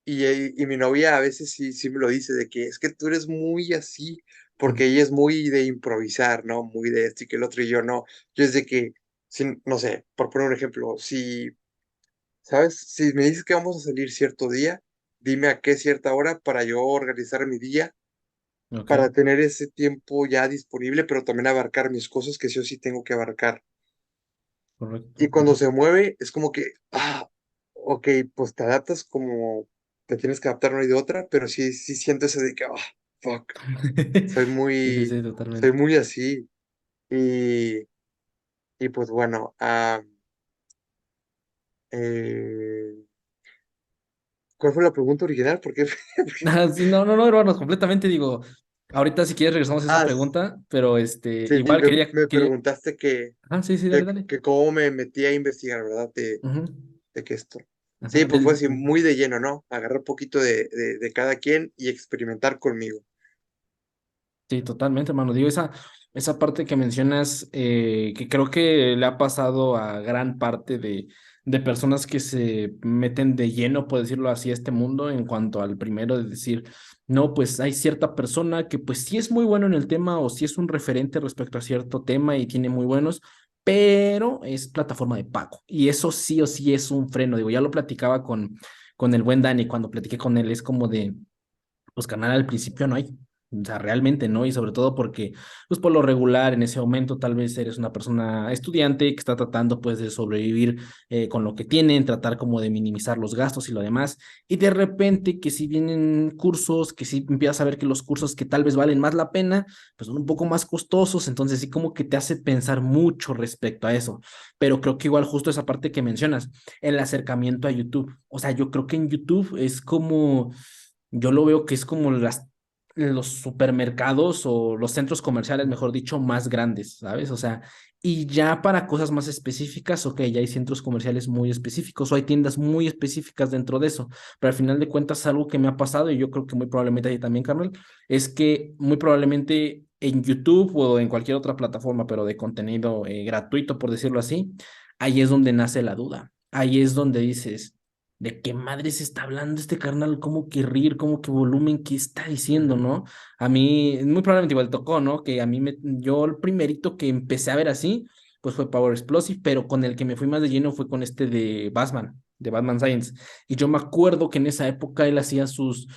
y mi novia a veces sí, sí me lo dice, de que es que tú eres muy así, porque ujú, ella es muy de improvisar, ¿no? Muy de esto y que el otro y yo no. Yo es de que, si, no sé, por poner un ejemplo, si, ¿sabes? Si me dices que vamos a salir cierto día, dime a qué cierta hora para yo organizar mi día, ok, para tener ese tiempo ya disponible, pero también abarcar mis cosas que sí o sí tengo que abarcar. correcto. Y cuando se mueve, es como que, ok, pues te adaptas como te tienes que adaptar una y de otra, pero sí, sí siento ese de que, fuck, soy Sí, sí, muy, sí, soy totalmente. muy así. Y, y pues bueno, eh, ¿Cuál fue la pregunta original? ¿Por qué? Ah, sí, no, no, no, hermanos, completamente digo, ahorita si quieres regresamos a esa Ah, pregunta, pero sí, igual me quería, preguntaste ah, sí, sí, dale, dale. que cómo me metí a investigar, ¿verdad? Ujú. De que esto. Sí, Ajá, pues fue así muy de lleno, ¿no? Agarrar un poquito de cada quien y experimentar conmigo. sí, totalmente, hermano. Digo, esa parte que mencionas, que creo que le ha pasado a gran parte de personas que se meten de lleno, por decirlo así, a este mundo, en cuanto al primero de decir, no, pues hay cierta persona que pues sí es muy bueno en el tema o sí es un referente respecto a cierto tema y tiene muy buenos, pero es plataforma de pago. Y eso sí o sí es un freno. Digo, ya lo platicaba con el buen Dani, cuando platiqué con él, es como de pues canal al principio no hay. O sea, realmente no, y sobre todo porque, pues por lo regular, en ese momento tal vez eres una persona estudiante que está tratando pues de sobrevivir con lo que tienen, tratar como de minimizar los gastos y lo demás, y de repente que si vienen cursos, que si empiezas a ver que los cursos que tal vez valen más la pena, pues son un poco más costosos, entonces sí como que te hace pensar mucho respecto a eso, pero creo que igual justo esa parte que mencionas, el acercamiento a YouTube, o sea, yo creo que en YouTube es como yo lo veo que es como los supermercados o los centros comerciales, mejor dicho, más grandes, ¿sabes? O sea, y ya para cosas más específicas, ok, ya hay centros comerciales muy específicos o hay tiendas muy específicas dentro de eso, pero al final de cuentas algo que me ha pasado y yo creo que muy probablemente ahí también, Carnal, es que muy probablemente en YouTube o en cualquier otra plataforma, pero de contenido gratuito, por decirlo así, ahí es donde nace la duda. Ahí es donde dices, ¿de qué madre se está hablando este carnal? ¿Cómo que rir? ¿Cómo que volumen? ¿Qué está diciendo, Ujú. no? A mí, muy probablemente igual tocó, ¿no? Que a mí, yo el primerito que empecé a ver así, pues fue Power Explosive, pero con el que me fui más de lleno fue con este de Batman Science. Y yo me acuerdo que en esa época él hacía su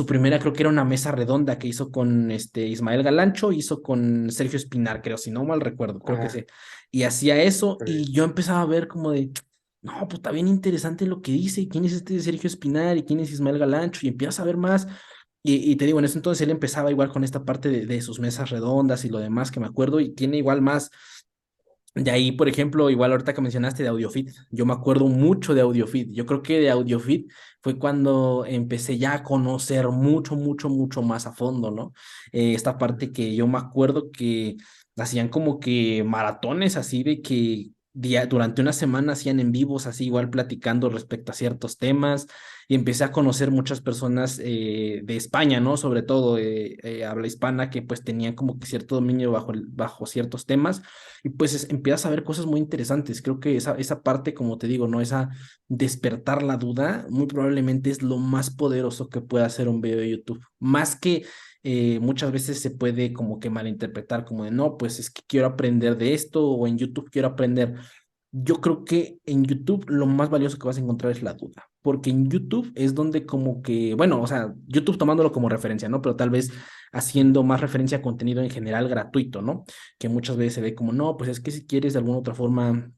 primera, creo que era una mesa redonda que hizo con este Ismael Galancho, hizo con Sergio Espinar, creo, si no mal recuerdo, creo que Ajá, sí. Y hacía eso, muy bien. y yo empezaba a ver como de no, pues está bien interesante lo que dice, quién es este Sergio Espinar y quién es Ismael Galancho, y empiezas a ver más. Y te digo, en ese entonces él empezaba igual con esta parte de sus mesas redondas y lo demás que me acuerdo, y tiene igual más. De ahí, por ejemplo, igual ahorita que mencionaste de AudioFit, yo me acuerdo mucho de AudioFit. Yo creo que de AudioFit fue cuando empecé ya a conocer mucho, mucho, mucho más a fondo, ¿no? Esta Ujú. parte que yo me acuerdo que hacían como que maratones así de que durante una semana hacían en vivos así igual platicando respecto a ciertos temas y empecé a conocer muchas personas de España, ¿no? Sobre todo habla hispana que pues tenían como que cierto dominio bajo ciertos temas y pues empiezas a ver cosas muy interesantes. Creo que esa parte, como te digo, ¿no? Esa despertar la duda, muy probablemente es lo más poderoso que puede hacer un video de YouTube. Más que muchas veces se puede como que malinterpretar como de, no, pues es que quiero aprender de esto o en YouTube quiero aprender. Yo creo que en YouTube lo más valioso que vas a encontrar es la duda, porque en YouTube es donde como que, bueno, o sea, YouTube tomándolo como referencia, ¿no? Pero tal vez haciendo más referencia a contenido en general gratuito, ¿no? Que muchas veces se ve como, no, pues es que si quieres de alguna otra forma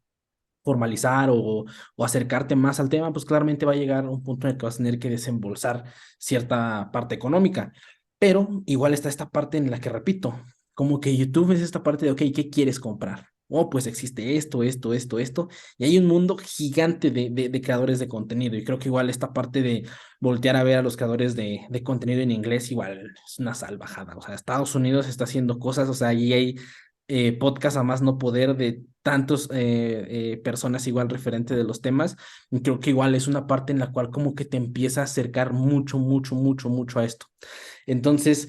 formalizar o acercarte más al tema, pues claramente va a llegar a un punto en el que vas a tener que desembolsar cierta parte económica. Pero igual está esta parte en la que repito, como que YouTube es esta parte de, ok, ¿qué quieres comprar? Oh, pues existe esto, esto, esto, esto, y hay un mundo gigante de creadores de contenido. Y creo que igual esta parte de voltear a ver a los creadores de contenido en inglés, igual es una salvajada. O sea, Estados Unidos está haciendo cosas, o sea, ahí hay podcast a más no poder de tantos personas igual referente de los temas. Y creo que igual es una parte en la cual como que te empieza a acercar mucho, mucho, mucho, mucho a esto. Entonces,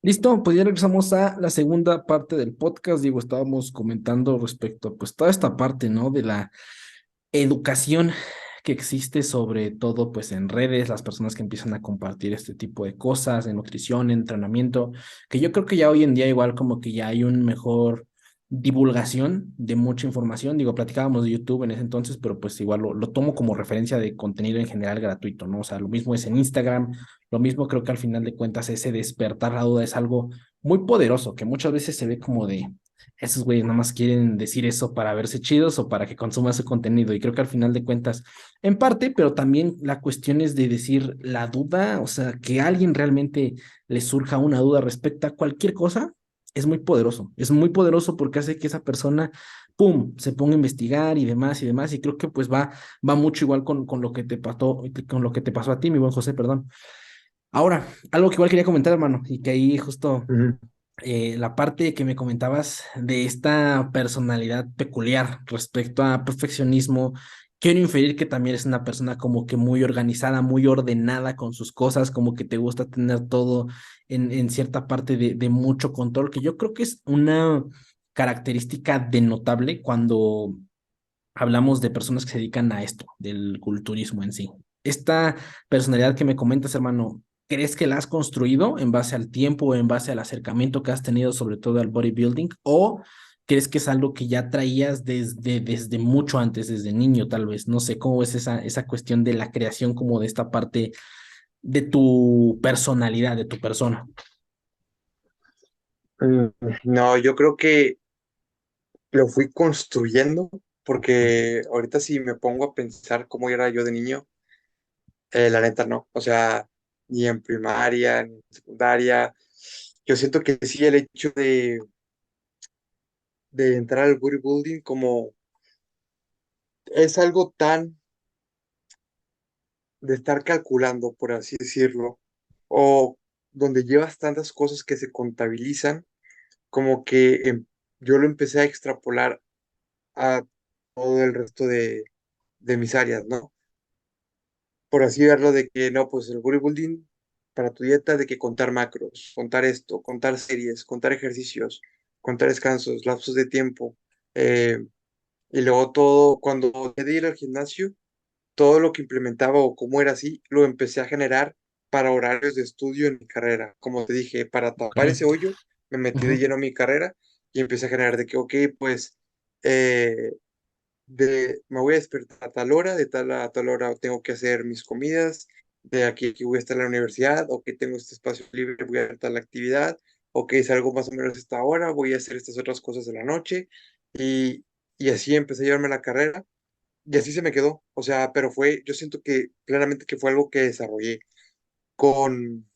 listo, pues ya regresamos a la segunda parte del podcast. Digo, estábamos comentando respecto a pues toda esta parte, ¿no? De la educación que existe sobre todo pues en redes, las personas que empiezan a compartir este tipo de cosas, de nutrición, entrenamiento, que yo creo que ya hoy en día igual como que ya hay un mejor divulgación de mucha información. Digo, platicábamos de YouTube en ese entonces, pero pues igual lo tomo como referencia de contenido en general gratuito, ¿no? O sea, lo mismo es en Instagram, lo mismo creo que al final de cuentas ese despertar la duda es algo muy poderoso, que muchas veces se ve como de esos güeyes nada más quieren decir eso para verse chidos o para que consumas su contenido. Y creo que al final de cuentas, en parte, pero también la cuestión es de decir la duda, o sea, que a alguien realmente le surja una duda respecto a cualquier cosa, es muy poderoso. Es muy poderoso porque hace que esa persona ¡pum!, se ponga a investigar y demás, y creo que pues va mucho igual con lo que te pasó, con lo que te pasó a ti, mi buen José, perdón. Ahora, algo que igual quería comentar, hermano, y que ahí justo Ujú. la parte que me comentabas de esta personalidad peculiar respecto a perfeccionismo, quiero inferir que también es una persona como que muy organizada, muy ordenada con sus cosas, como que te gusta tener todo en cierta parte de mucho control, que yo creo que es una característica denotable cuando hablamos de personas que se dedican a esto, del culturismo en sí. Esta personalidad que me comentas, hermano, ¿crees que la has construido en base al tiempo o en base al acercamiento que has tenido sobre todo al bodybuilding? ¿O crees que es algo que ya traías desde mucho antes, desde niño tal vez? No sé, ¿cómo es esa cuestión de la creación como de esta parte de tu personalidad, de tu persona? Mm, No, yo creo que lo fui construyendo porque ahorita si me pongo a pensar cómo era yo de niño, la neta no. O sea, ni en primaria, ni en secundaria. Yo siento que sí, el hecho de entrar al bodybuilding como es algo tan de estar calculando, por así decirlo, o donde llevas tantas cosas que se contabilizan, como que yo lo empecé a extrapolar a todo el resto de mis áreas, ¿no? Por así verlo, de que no, pues el bodybuilding para tu dieta, de que contar macros, contar esto, contar series, contar ejercicios, contar descansos, lapsos de tiempo, eh, y luego todo, cuando dejé de ir al gimnasio, todo lo que implementaba o cómo era así, lo empecé a generar para horarios de estudio en mi carrera. Como te dije, para Ok. tapar ese hoyo, me metí de Ujú. lleno a mi carrera y empecé a generar de que, ok, pues eh, me voy a despertar a tal hora, de tal a tal hora tengo que hacer mis comidas, de aquí a aquí voy a estar en la universidad, ok, tengo este espacio libre, voy a hacer tal actividad, ok, salgo más o menos a esta hora, voy a hacer estas otras cosas en la noche y, y así empecé a llevarme la carrera y así se me quedó, o sea, pero fue, yo siento que claramente que fue algo que desarrollé con,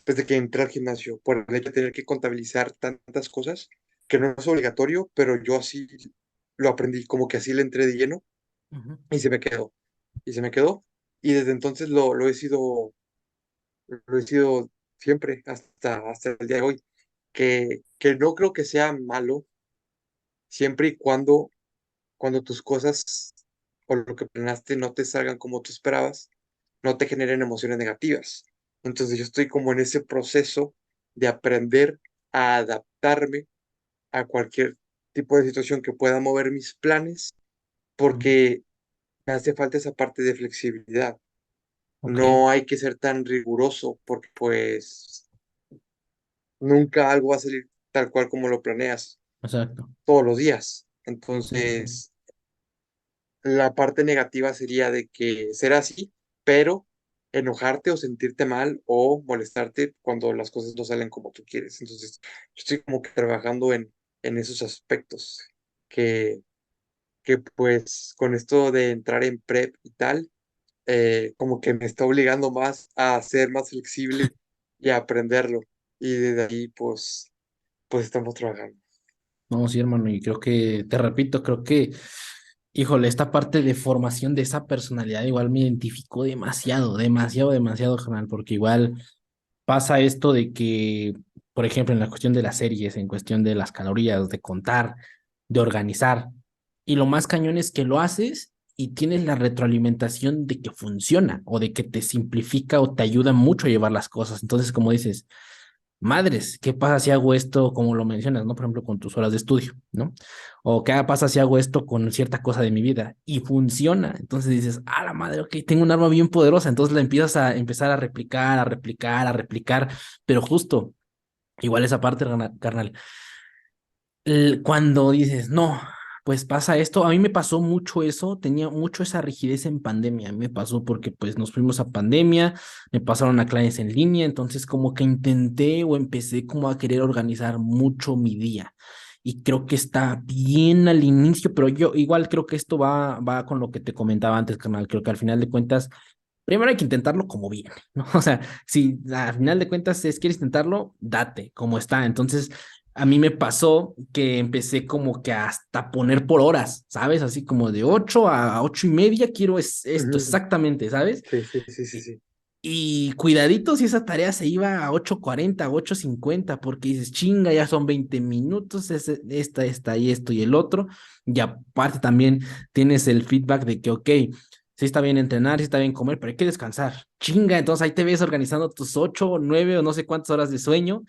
desde que entré al gimnasio, por el hecho de tener que contabilizar tantas cosas, que no es obligatorio, pero yo así lo aprendí, como que así le entré de lleno Ujú. y se me quedó, y se me quedó, y desde entonces lo he sido siempre, hasta el día de hoy, que no creo que sea malo, siempre y cuando tus cosas o lo que planeaste no te salgan como tú esperabas, no te generen emociones negativas. Entonces yo estoy como en ese proceso de aprender a adaptarme a cualquier tipo de situación que pueda mover mis planes, Ujú. porque me hace falta esa parte de flexibilidad. Ok, No hay que ser tan riguroso porque pues nunca algo va a salir tal cual como lo planeas exacto. todos los días. Sí, sí. Entonces, la parte negativa sería de que ser así, pero enojarte o sentirte mal o molestarte cuando las cosas no salen como tú quieres. Entonces, yo estoy como que trabajando en esos aspectos que, que pues con esto de entrar en prep y tal, como que me está obligando más a ser más flexible y a aprenderlo. Y desde ahí, pues estamos trabajando. No, sí, hermano, y creo que, te repito, creo que, híjole, esta parte de formación de esa personalidad igual me identificó demasiado, demasiado, demasiado, carnal, porque igual pasa esto de que, por ejemplo, en la cuestión de las series, en cuestión de las calorías, de contar, de organizar, y lo más cañón es que lo haces y tienes la retroalimentación de que funciona o de que te simplifica o te ayuda mucho a llevar las cosas. Entonces, como dices, madres, ¿qué pasa si hago esto, como lo mencionas, ¿no? Por ejemplo, con tus horas de estudio, ¿no? O qué pasa si hago esto con cierta cosa de mi vida y funciona. Entonces dices, ah, la madre, ok, tengo un arma bien poderosa. Entonces la empiezas a empezar a replicar, a replicar, a replicar, pero justo, igual esa parte, carnal, cuando dices, no, pues pasa esto, a mí me pasó mucho eso, tenía mucho esa rigidez en pandemia, a mí me pasó porque pues nos fuimos a pandemia, me pasaron a clases en línea, entonces como que intenté o empecé como a querer organizar mucho mi día. Y creo que está bien al inicio, pero yo igual creo que esto va con lo que te comentaba antes, carnal. Creo que al final de cuentas, primero hay que intentarlo como viene, ¿no? O sea, si al final de cuentas quieres intentarlo, date como está. Entonces, a mí me pasó que empecé como que hasta poner por horas, ¿sabes? Así como de 8 a 8:30 quiero esto Ujú. exactamente, ¿sabes? Sí, sí, sí, sí, Y, sí. y cuidadito si esa tarea se iba a 8:40, 8:50, porque dices, chinga, ya son 20 minutos, esta y esto y el otro. Y aparte también tienes el feedback de que, ok, sí está bien entrenar, sí está bien comer, pero hay que descansar. Chinga, entonces ahí te ves organizando tus 8, 9 o no sé cuántas horas de sueño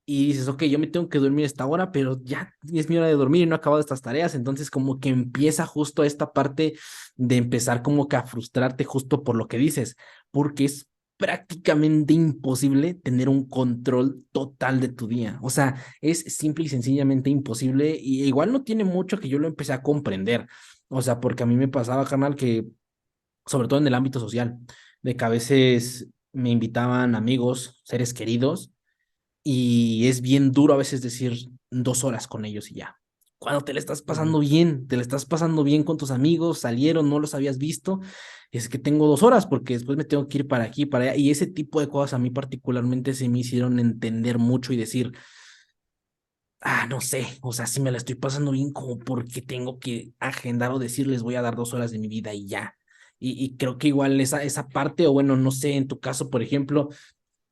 y dices, ok, yo me tengo que dormir a esta hora, pero ya es mi hora de dormir y no he acabado estas tareas. Entonces como que empieza justo esta parte de empezar como que a frustrarte justo por lo que dices, porque es prácticamente imposible tener un control total de tu día. O sea, es simple y sencillamente imposible y igual no tiene mucho que yo lo empecé a comprender. O sea, porque a mí me pasaba, carnal, que sobre todo en el ámbito social, de que a veces me invitaban amigos, seres queridos, y es bien duro a veces decir 2 horas con ellos y ya. Cuando te la estás Ujú. pasando bien, te la estás pasando bien con tus amigos, salieron, no los habías visto, es que tengo 2 horas porque después me tengo que ir para aquí, para allá. Y ese tipo de cosas a mí particularmente se me hicieron entender mucho y decir, no sé, o sea, si me la estoy pasando bien como porque tengo que agendar o decirles voy a dar 2 horas de mi vida y ya. Y creo que igual esa parte, o bueno, no sé, en tu caso, por ejemplo,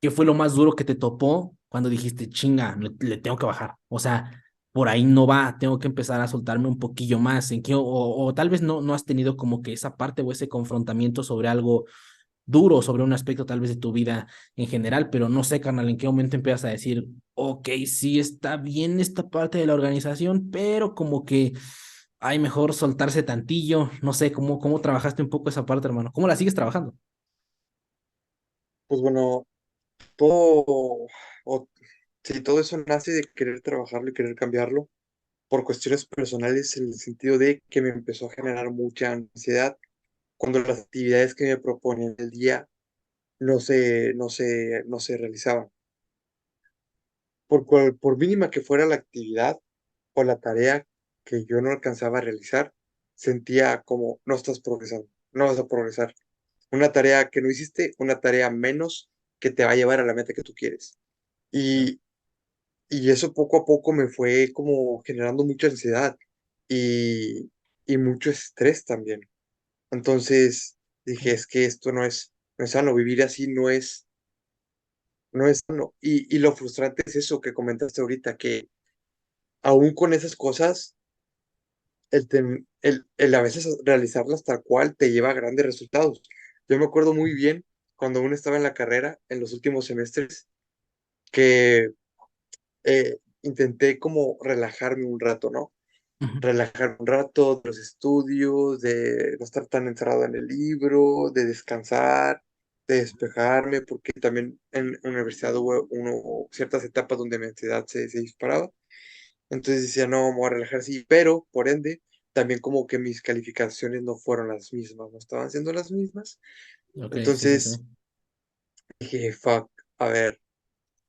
¿qué fue lo más duro que te topó cuando dijiste, chinga, le tengo que bajar? O sea, por ahí no va, tengo que empezar a soltarme un poquillo más. ¿En qué, o tal vez no has tenido como que esa parte o ese confrontamiento sobre algo duro, sobre un aspecto tal vez de tu vida en general, pero no sé, carnal, en qué momento empiezas a decir, ok, sí está bien esta parte de la organización, pero como que hay mejor soltarse tantillo, no sé, cómo trabajaste un poco esa parte, hermano, ¿cómo la sigues trabajando? Pues bueno, todo, o, sí, todo eso nace de querer trabajarlo y querer cambiarlo por cuestiones personales en el sentido de que me empezó a generar mucha ansiedad cuando las actividades que me proponían el día no se realizaban. Por mínima que fuera la actividad o la tarea que yo no alcanzaba a realizar, sentía como no estás progresando, no vas a progresar. Una tarea que no hiciste, una tarea menos que te va a llevar a la meta que tú quieres. Y, y eso poco a poco me fue como generando mucha ansiedad y, y mucho estrés también. Entonces dije, es que esto no es sano, vivir así no es sano. Y lo frustrante es eso que comentaste ahorita, que aún con esas cosas, el a veces realizarlas tal cual te lleva a grandes resultados. Yo me acuerdo muy bien cuando uno estaba en la carrera, en los últimos semestres, que intenté como relajarme un rato, ¿no? Ujú, Relajarme un rato de los estudios, de no estar tan encerrado en el libro, de descansar, de despejarme, porque también en la universidad hubo ciertas etapas donde mi ansiedad se disparaba. Entonces decía, no, me voy a relajar, sí, pero por ende, también como que mis calificaciones no fueron las mismas, no estaban siendo las mismas. ok, sí, sí, sí. Entonces dije, fuck, a ver,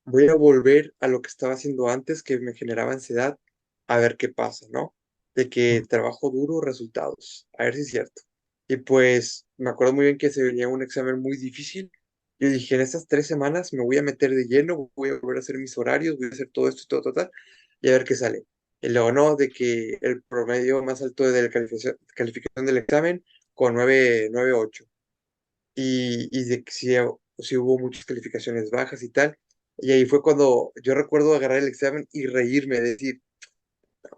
voy a volver a lo que estaba haciendo antes, que me generaba ansiedad, a ver qué pasa, ¿no? De que Ujú, trabajo duro, resultados, a ver si es cierto. Y pues me acuerdo muy bien que se venía un examen muy difícil. Yo dije, en estas 3 semanas me voy a meter de lleno, voy a volver a hacer mis horarios, voy a hacer todo esto y todo, todo, y a ver qué sale. Y luego no, de que el promedio más alto de la calificación del examen con 9.8 y de que sí hubo muchas calificaciones bajas y tal. Y ahí fue cuando yo recuerdo agarrar el examen y reírme, decir,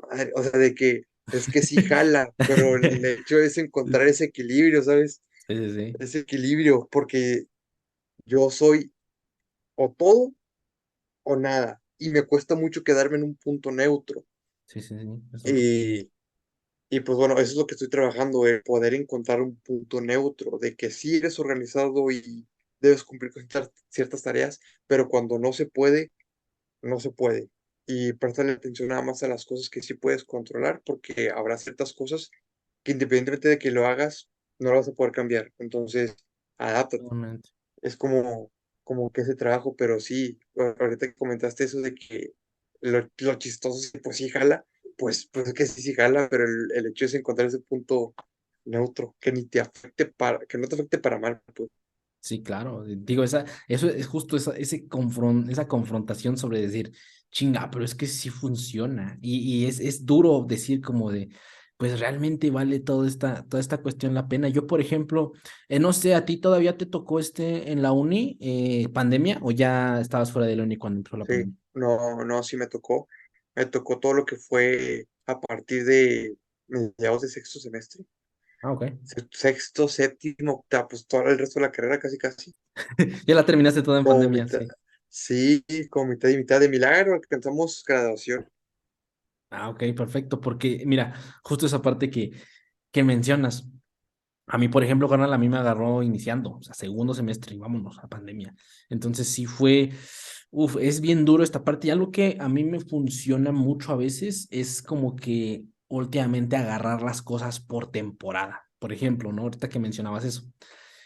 "Madre", o sea, de que es que sí jala, pero el hecho es encontrar ese equilibrio, ¿sabes? Sí, sí, sí. Ese equilibrio, porque yo soy o todo o nada, y me cuesta mucho quedarme en un punto neutro. Sí, sí, sí, es duro. Y, y pues bueno, eso es lo que estoy trabajando, el poder encontrar un punto neutro, de que sí eres organizado y debes cumplir con ciertas tareas, pero cuando no se puede, no se puede. Y prestarle atención nada más a las cosas que sí puedes controlar, porque habrá ciertas cosas que independientemente de que lo hagas, no lo vas a poder cambiar. Entonces, adáptate. Totalmente. Es como que ese trabajo, pero sí, ahorita que comentaste eso de que lo chistoso es que pues sí jala, pues es que sí, sí jala, pero el hecho es encontrar ese punto neutro, que ni te afecte que no te afecte para mal, pues. Sí, claro. Digo, eso es justo esa confrontación sobre decir, Chinga, pero es que sí funciona. Y es duro decir como de, pues realmente vale toda esta cuestión la pena. Yo, por ejemplo, no sé, ¿a ti todavía te tocó en la uni, pandemia, o ya estabas fuera de la uni cuando entró la Sí, pandemia? no, no, sí me tocó todo lo que fue a partir de mediados de sexto semestre, Ah, ok. sexto, séptimo, octavo, pues todo el resto de la carrera casi casi, Ya la terminaste toda en como pandemia, mitad, sí. sí, como mitad y mitad de milagro, alcanzamos graduación. Ah, ok, perfecto, porque mira, justo esa parte que mencionas. A mí, por ejemplo, carnal, a mí me agarró iniciando, o sea, segundo semestre y vámonos a pandemia. Entonces sí fue, es bien duro esta parte. Y algo que a mí me funciona mucho a veces es como que últimamente agarrar las cosas por temporada. Por ejemplo, ¿no? Ahorita que mencionabas eso,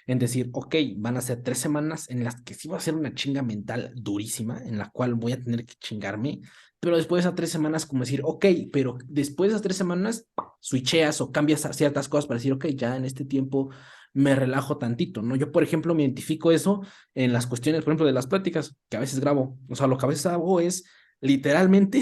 en decir, ok, van a ser 3 semanas en las que sí va a ser una chinga mental durísima, en la cual voy a tener que chingarme, pero después de esas 3 semanas, como decir, ok, pero después de esas 3 semanas, switcheas o cambias ciertas cosas para decir, ok, ya en este tiempo me relajo tantito, ¿no? Yo, por ejemplo, me identifico eso en las cuestiones, por ejemplo, de las pláticas que a veces grabo. O sea, lo que a veces hago es literalmente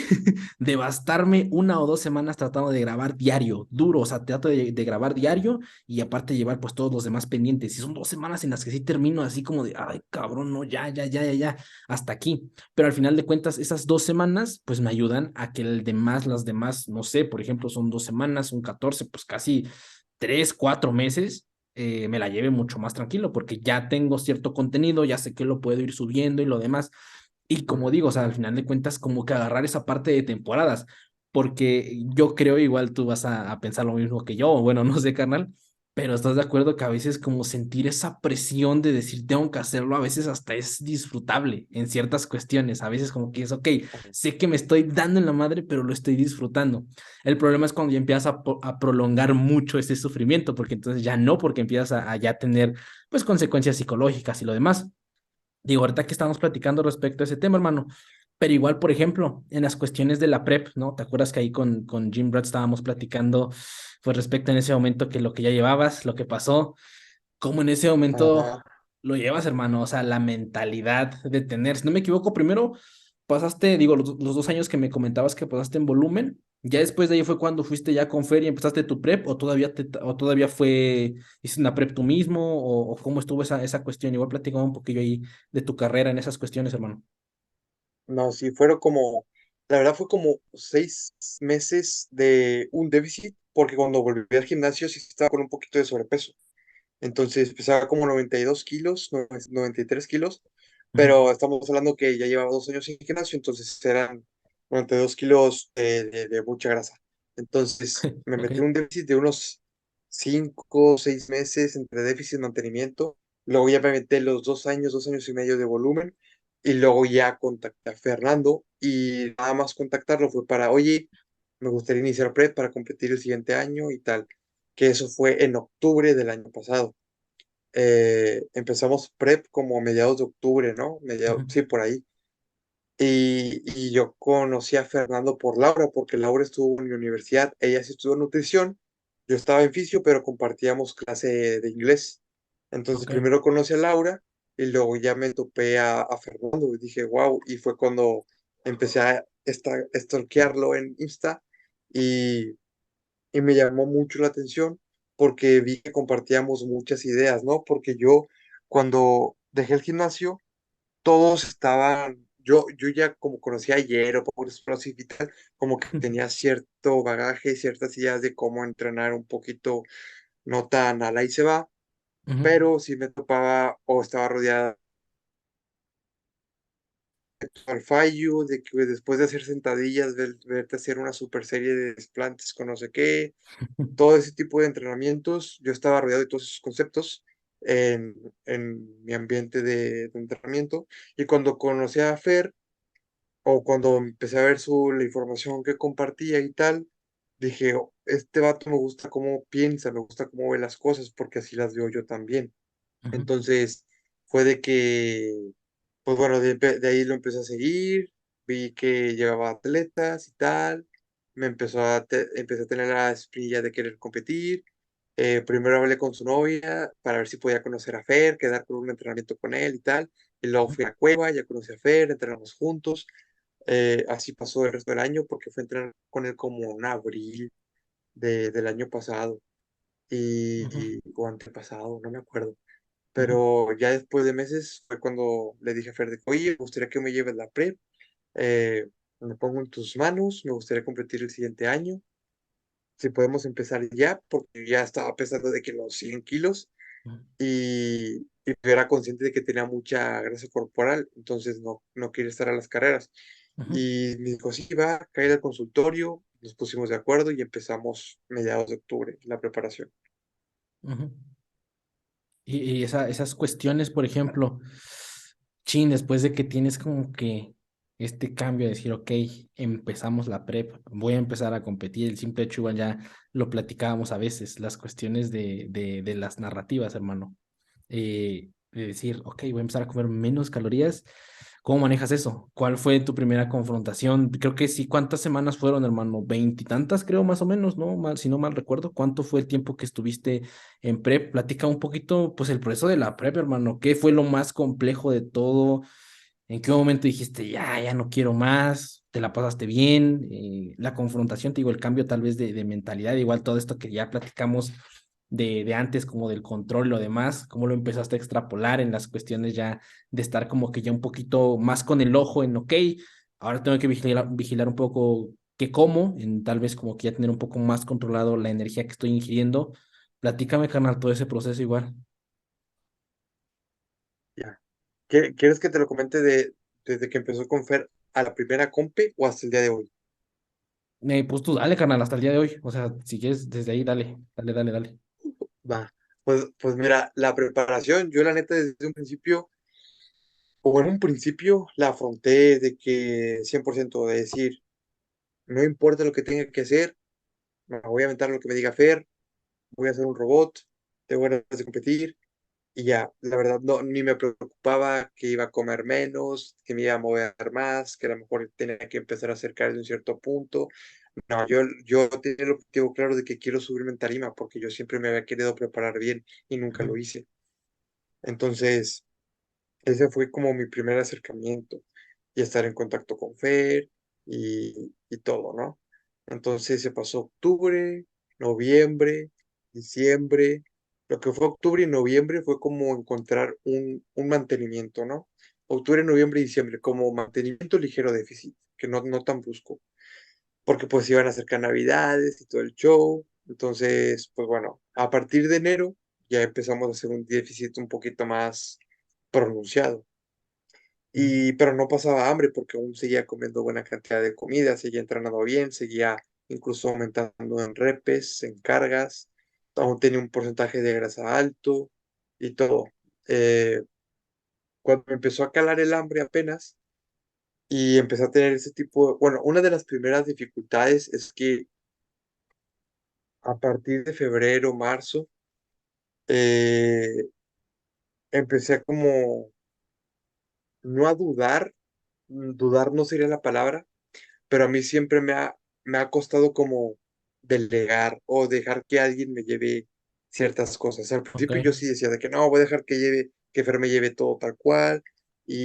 devastarme 1 o 2 semanas tratando de grabar diario, duro, o sea, trato de grabar diario y aparte llevar pues todos los demás pendientes. Y son 2 semanas en las que sí termino así como de, ay, cabrón, no, ya, hasta aquí. Pero al final de cuentas, esas 2 semanas pues me ayudan a que las demás, no sé, por ejemplo, son 2 semanas, un 14, pues casi 3, 4 meses. Me la lleve mucho más tranquilo porque ya tengo cierto contenido, ya sé que lo puedo ir subiendo y lo demás. Y como digo, o sea, al final de cuentas, como que agarrar esa parte de temporadas, porque yo creo igual tú vas a pensar lo mismo que yo, bueno, no sé, carnal, pero estás de acuerdo que a veces como sentir esa presión de decir tengo que hacerlo, a veces hasta es disfrutable en ciertas cuestiones, a veces como que es, ok, sé que me estoy dando en la madre, pero lo estoy disfrutando. El problema es cuando ya empiezas a prolongar mucho ese sufrimiento, porque entonces ya no, porque empiezas a ya tener pues consecuencias psicológicas y lo demás. Digo, ahorita que estamos platicando respecto a ese tema, hermano, pero igual, por ejemplo, en las cuestiones de la prep, ¿no? ¿Te acuerdas que ahí con Jim Brad estábamos platicando, pues respecto en ese momento que lo que ya llevabas, lo que pasó, cómo en ese momento Ajá. lo llevas, hermano? O sea, la mentalidad de tener, si no me equivoco, primero pasaste, digo, los 2 años que me comentabas que pasaste en volumen, ya después de ahí fue cuando fuiste ya con Fer y empezaste tu prep, o todavía fue, hiciste una prep tú mismo, o cómo estuvo esa cuestión. Igual platicaba un poquillo ahí de tu carrera en esas cuestiones, hermano. No, sí, fueron como, la verdad fue como 6 meses de un déficit, porque cuando volví al gimnasio sí estaba con un poquito de sobrepeso. Entonces pesaba como 92 kilos, 93 kilos, Ujú. pero estamos hablando que ya llevaba 2 años en gimnasio, entonces eran 92 kilos de mucha grasa. Entonces me Ok. metí en un déficit de unos 5 o 6 meses entre déficit y mantenimiento. Luego ya me metí los 2 años, 2 años y medio de volumen. Y luego ya contacté a Fernando y nada más contactarlo fue para, oye, me gustaría iniciar prep para competir el siguiente año y tal, que eso fue en octubre del año pasado. Empezamos prep como a mediados de octubre, ¿no? Mediados, Ujú. sí, por ahí. Y yo conocí a Fernando por Laura, porque Laura estuvo en mi universidad, ella sí estudió nutrición, yo estaba en fisio, pero compartíamos clase de inglés. Entonces Ok. primero conocí a Laura y luego ya me topé a Fernando y dije, wow, y fue cuando empecé a stalkearlo en Insta y, y me llamó mucho la atención porque vi que compartíamos muchas ideas, ¿no? Porque yo cuando dejé el gimnasio, todos estaban, yo ya como conocía ayer o por CrossFit y tal, como que tenía cierto bagaje, ciertas ideas de cómo entrenar un poquito, no tan a la y se va, Ujú. pero sí me topaba o estaba rodeada al fallo, de que después de hacer sentadillas, verte hacer una super serie de desplantes con no sé qué, todo ese tipo de entrenamientos, yo estaba rodeado de todos esos conceptos en mi ambiente de entrenamiento. Y cuando conocí a Fer, o cuando empecé a ver la información que compartía y tal, dije, "Oh, este vato me gusta cómo piensa, me gusta cómo ve las cosas, porque así las veo yo también". Ujú. Entonces, fue de que, pues bueno, de ahí lo empecé a seguir, vi que llevaba atletas y tal, empecé a tener la espinilla de querer competir. Primero hablé con su novia para ver si podía conocer a Fer, quedar con un entrenamiento con él y tal. Y luego Ujú. fui a Cueva, ya conocí a Fer, entrenamos juntos. Así pasó el resto del año porque fue a entrenar con él como en abril del año pasado Ujú, o antepasado, no me acuerdo. ujú, Pero ya después de meses fue cuando le dije a Fer de que, oye, me gustaría que me lleves la prep, eh, me pongo en tus manos, me gustaría competir el siguiente año, si podemos empezar ya, porque ya estaba pesando de que los 100 kilos y yo era consciente de que tenía mucha grasa corporal, entonces no quería estar a las carreras. ujú, Y me dijo, sí, va, caer al consultorio, nos pusimos de acuerdo y empezamos mediados de octubre la preparación. ujú. Y esas cuestiones, por ejemplo, chin, después de que tienes como que este cambio de decir, ok, empezamos la prep, voy a empezar a competir, el simple hecho igual ya lo platicábamos a veces, las cuestiones de las narrativas, hermano. De decir, ok, voy a empezar a comer menos calorías. ¿Cómo manejas eso? ¿Cuál fue tu primera confrontación? Creo que sí, ¿cuántas semanas fueron, hermano? Veintitantas, creo, más o menos, ¿no? Mal, si no mal recuerdo. ¿Cuánto fue el tiempo que estuviste en prep? Platica un poquito, pues, el proceso de la prep, hermano. ¿Qué fue lo más complejo de todo? ¿En qué momento dijiste, ya no quiero más? ¿Te la pasaste bien? La confrontación, te digo, el cambio tal vez de mentalidad, igual todo esto que ya platicamos de antes, como del control y lo demás, cómo lo empezaste a extrapolar en las cuestiones ya de estar como que ya un poquito más con el ojo en, ok, ahora tengo que vigilar un poco qué como, en tal vez como que ya tener un poco más controlado la energía que estoy ingiriendo. Platícame, carnal, todo ese proceso igual. Ya. ¿Quieres que te lo comente desde que empezó con Fer a la primera compe o hasta el día de hoy? Pues tú dale, carnal, hasta el día de hoy. O sea, si quieres, desde ahí, dale, dale, dale, dale. Va. Pues mira, la preparación, yo la neta desde un principio, o en un principio la afronté de que 100% de decir, no importa lo que tenga que hacer, me voy a aventar lo que me diga Fer, voy a ser un robot, tengo ganas de competir. Y ya, la verdad, no, ni me preocupaba que iba a comer menos, que me iba a mover más, que a lo mejor tenía que empezar a acercar de un cierto punto. No, yo tenía el objetivo claro de que quiero subirme en tarima, porque yo siempre me había querido preparar bien y nunca Ujú, lo hice. Entonces, ese fue como mi primer acercamiento y estar en contacto con Fer y todo, ¿no? Entonces se pasó octubre, noviembre, diciembre. Lo que fue octubre y noviembre fue como encontrar un mantenimiento, ¿no? Octubre, noviembre y diciembre, como mantenimiento ligero déficit, que no tan brusco, porque pues iban a acercar Navidades y todo el show. Entonces, pues bueno, a partir de enero ya empezamos a hacer un déficit un poquito más pronunciado. ujú, Pero no pasaba hambre porque aún seguía comiendo buena cantidad de comida, seguía entrenando bien, seguía incluso aumentando en repes, en cargas, aún tenía un porcentaje de grasa alto y todo. Eh, Cuando me empezó a calar el hambre apenas y empecé a tener ese tipo bueno, una de las primeras dificultades es que a partir de febrero, marzo, eh, empecé a como no a dudar, dudar no sería la palabra, pero a mí siempre me ha costado como delegar o dejar que alguien me lleve ciertas cosas. Al ok. principio yo sí decía de que no, voy a dejar que Fer me lleve todo tal cual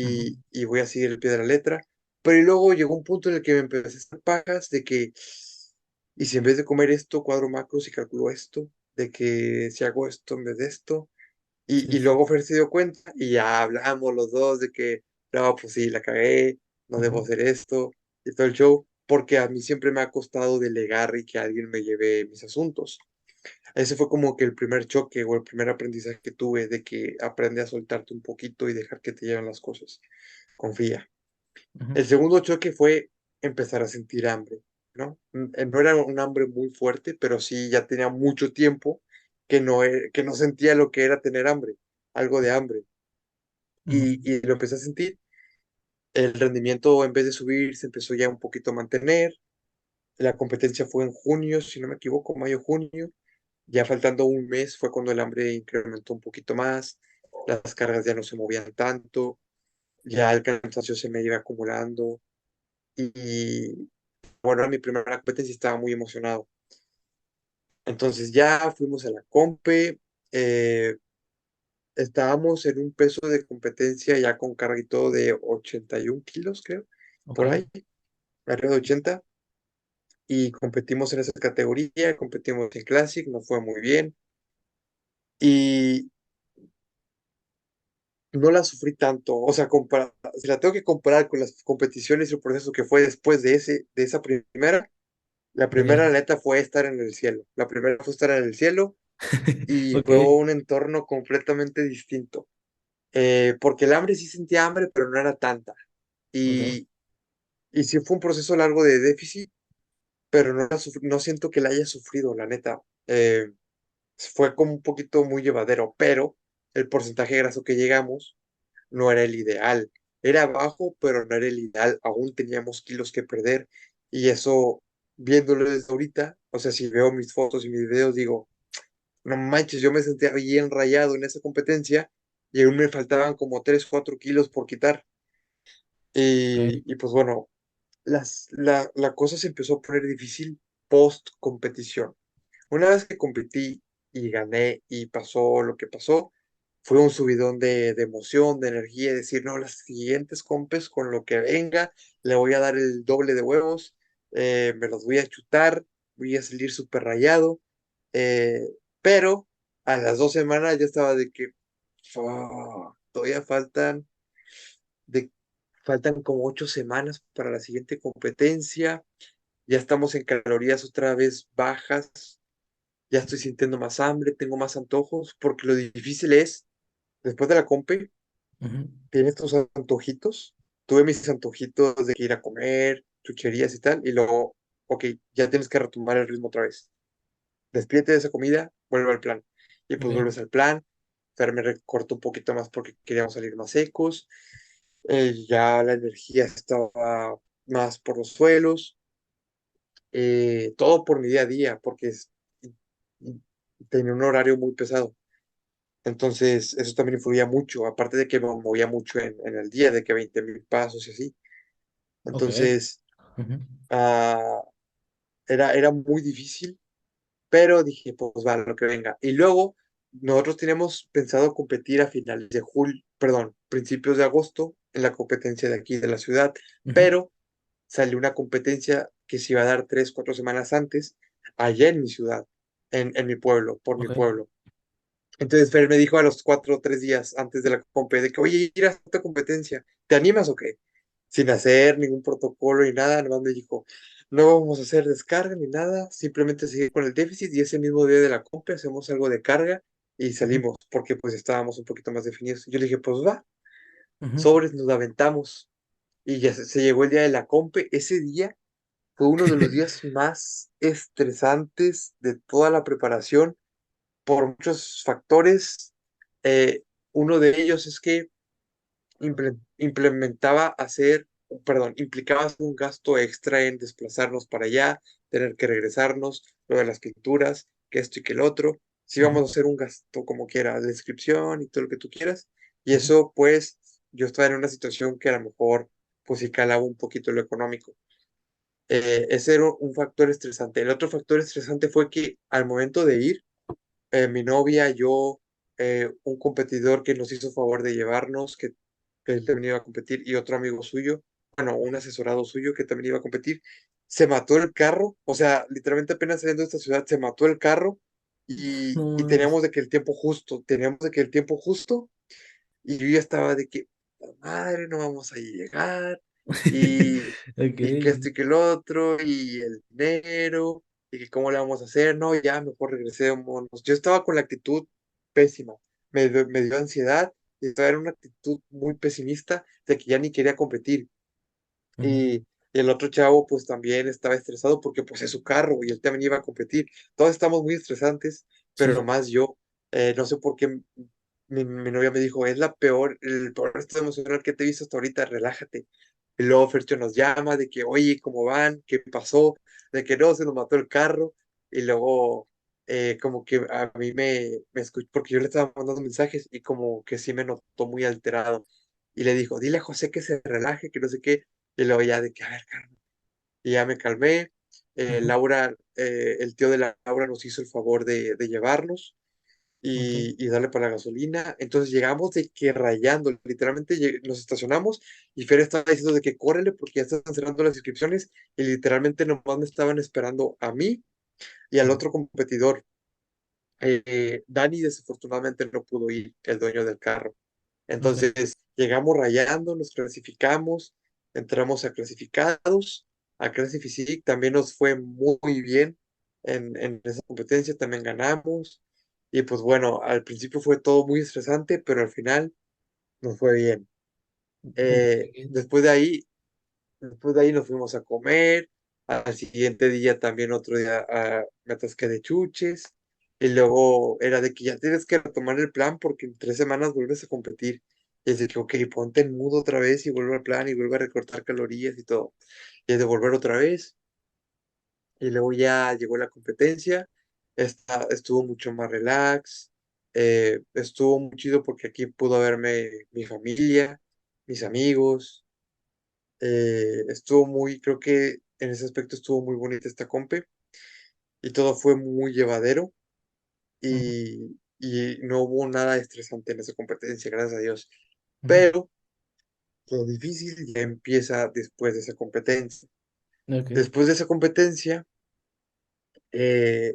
Ujú, y voy a seguir el pie de la letra. Pero y luego llegó un punto en el que me empecé a hacer pajas de que, y si en vez de comer esto, cuadro macros y calculo esto, de que si hago esto en vez de esto, sí, y sí. luego Fer se dio cuenta y ya hablamos los dos de que, no, pues sí, la cagué, no debo Ujú, hacer esto y todo el show, porque a mí siempre me ha costado delegar y que alguien me lleve mis asuntos. Ese fue como que el primer choque o el primer aprendizaje que tuve de que aprende a soltarte un poquito y dejar que te lleven las cosas. Confía. ujú, El segundo choque fue empezar a sentir hambre, ¿no? No era un hambre muy fuerte, pero sí ya tenía mucho tiempo que no sentía lo que era tener hambre, algo de hambre. ujú, Y lo empecé a sentir. El rendimiento en vez de subir se empezó ya un poquito a mantener. La competencia fue en junio, si no me equivoco, mayo, junio. Ya faltando un mes fue cuando el hambre incrementó un poquito más, las cargas ya no se movían tanto, ya el cansancio se me iba acumulando y bueno, era mi primera competencia y estaba muy emocionado. Entonces ya fuimos a la compe, eh, estábamos en un peso de competencia ya con carga y todo de 81 kilos, creo, ok. por ahí. arriba de 80, y competimos en esa categoría, competimos en Classic, nos fue muy bien, y no la sufrí tanto, o sea, si la tengo que comparar con las competiciones y el proceso que fue después de esa primera, la primera Ok. la neta fue estar en el cielo, la primera fue estar en el cielo, y Ok, fue un entorno completamente distinto. Porque el hambre sí sentía hambre, pero no era tanta. ok, Y, y sí fue un proceso largo de déficit, pero no siento que la haya sufrido, la neta. Fue como un poquito muy llevadero, pero el porcentaje de graso que llegamos no era el ideal. Era bajo, pero no era el ideal. Aún teníamos kilos que perder. Y eso, viéndolo desde ahorita, o sea, si veo mis fotos y mis videos, digo, no manches, yo me sentía bien rayado en esa competencia y aún me faltaban como 3 4 kilos por quitar. ok, Y pues bueno, la cosa se empezó a poner difícil post competición. Una vez que competí y gané y pasó lo que pasó, fue un subidón de emoción, de energía, decir, no, las siguientes compes con lo que venga, le voy a dar el doble de huevos, me los voy a chutar, voy a salir súper rayado, eh, pero a las 2 semanas ya estaba de que todavía de, faltan como 8 semanas para la siguiente competencia, ya estamos en calorías otra vez bajas, ya estoy sintiendo más hambre, tengo más antojos, porque lo difícil es, después de la compe, ujú, tienes tus antojitos, tuve mis antojitos de que ir a comer, chucherías y tal, y luego, ok, ya tienes que retomar el ritmo otra vez. Despídete de esa comida, vuelve al plan. Y pues ok, vuelves al plan, Fer me recortó un poquito más porque queríamos salir más secos, ya la energía estaba más por los suelos, todo por mi día a día, porque tenía un horario muy pesado. Entonces, eso también influía mucho, aparte de que me movía mucho en el día, de que 20,000 pasos y así. ok, Entonces, ujú, ah, era muy difícil, pero dije, pues va, lo que venga. Y luego, nosotros teníamos pensado competir a finales de julio, perdón, principios de agosto, en la competencia de aquí de la ciudad, ujú, pero salió una competencia que se iba a dar 3, 4 semanas antes, allá en mi ciudad, en mi pueblo, por mi ok, pueblo. Entonces Fer me dijo a los 4 o 3 días antes de la compe de que, oye, ir a esta competencia, ¿te animas o qué? Sin hacer ningún protocolo ni nada, nomás me dijo, no vamos a hacer descarga ni nada, simplemente seguir con el déficit y ese mismo día de la compe hacemos algo de carga y ujú, salimos, porque pues estábamos un poquito más definidos. Yo le dije, pues va, ujú. sobres, nos aventamos y ya se llegó el día de la compe. Ese día fue uno de los días más estresantes de toda la preparación por muchos factores. Uno de ellos es que implementaba implicaba hacer un gasto extra en desplazarnos para allá, tener que regresarnos, lo de las pinturas, que esto y que el otro. Si Ujú, vamos a hacer un gasto como quiera, de descripción y todo lo que tú quieras. Y ujú. eso, pues, yo estaba en una situación que a lo mejor, pues sí calaba un poquito lo económico. Ese era un factor estresante. El otro factor estresante fue que al momento de ir, mi novia, yo, un competidor que nos hizo favor de llevarnos, que él también iba a competir, y otro amigo suyo, bueno, un asesorado suyo que también iba a competir, se mató el carro, o sea, literalmente apenas saliendo de esta ciudad, se mató el carro No y mames. teníamos de que el tiempo justo, y yo ya estaba de que, "La madre, no vamos a llegar, y, Ok. y que esto y que el otro, y el dinero, y que cómo le vamos a hacer, no, ya, mejor regresémonos. Yo estaba con la actitud pésima, me dio ansiedad, y estaba en una actitud muy pesimista de que ya ni quería competir. Ujú. Y el otro chavo pues también estaba estresado porque pues es su carro y él también iba a competir. Todos estamos muy estresantes, Sí, pero sí. más yo. No sé por qué mi novia me dijo, es el peor estado emocional que te he visto hasta ahorita, relájate. Y luego Fercho nos llama de que, oye, ¿cómo van? ¿Qué pasó? De que no, se nos mató el carro. Y luego como que a mí me escuchó, porque yo le estaba mandando mensajes y como que sí me notó muy alterado. Y le dijo, dile a José que se relaje, que no sé qué. Y luego ya de que, a ver, calma. Y ya me calmé. Ujú, Laura, el tío de Laura nos hizo el favor de llevarnos. ok, y darle para la gasolina. Entonces llegamos de que rayando, literalmente nos estacionamos y Fer estaba diciendo de que córrele porque ya están cerrando las inscripciones y literalmente nomás me estaban esperando a mí y al ujú, otro competidor. Dani desafortunadamente no pudo ir, el dueño del carro. ok, Entonces llegamos rayando, nos clasificamos, entramos a clasificados, a Classic Physique también nos fue muy bien en esa competencia, también ganamos. Y pues bueno, al principio fue todo muy estresante, pero al final nos fue bien. muy bien, Después de ahí nos fuimos a comer. Al siguiente día también otro día me atasqué de chuches. Y luego era de que ya tienes que retomar el plan porque en 3 semanas vuelves a competir. Y es de que, ok, ponte en mood otra vez y vuelve al plan y vuelve a recortar calorías y todo. Y es de volver otra vez. Y luego ya llegó la competencia. Estuvo mucho más relax. Estuvo muy chido porque aquí pudo verme mi familia, mis amigos. Estuvo muy, creo que en ese aspecto estuvo muy bonita esta compe y todo fue muy llevadero ujú, y no hubo nada estresante en esa competencia, gracias a Dios. ujú, Pero lo difícil ya empieza después de esa competencia. ok, Después de esa competencia, eh,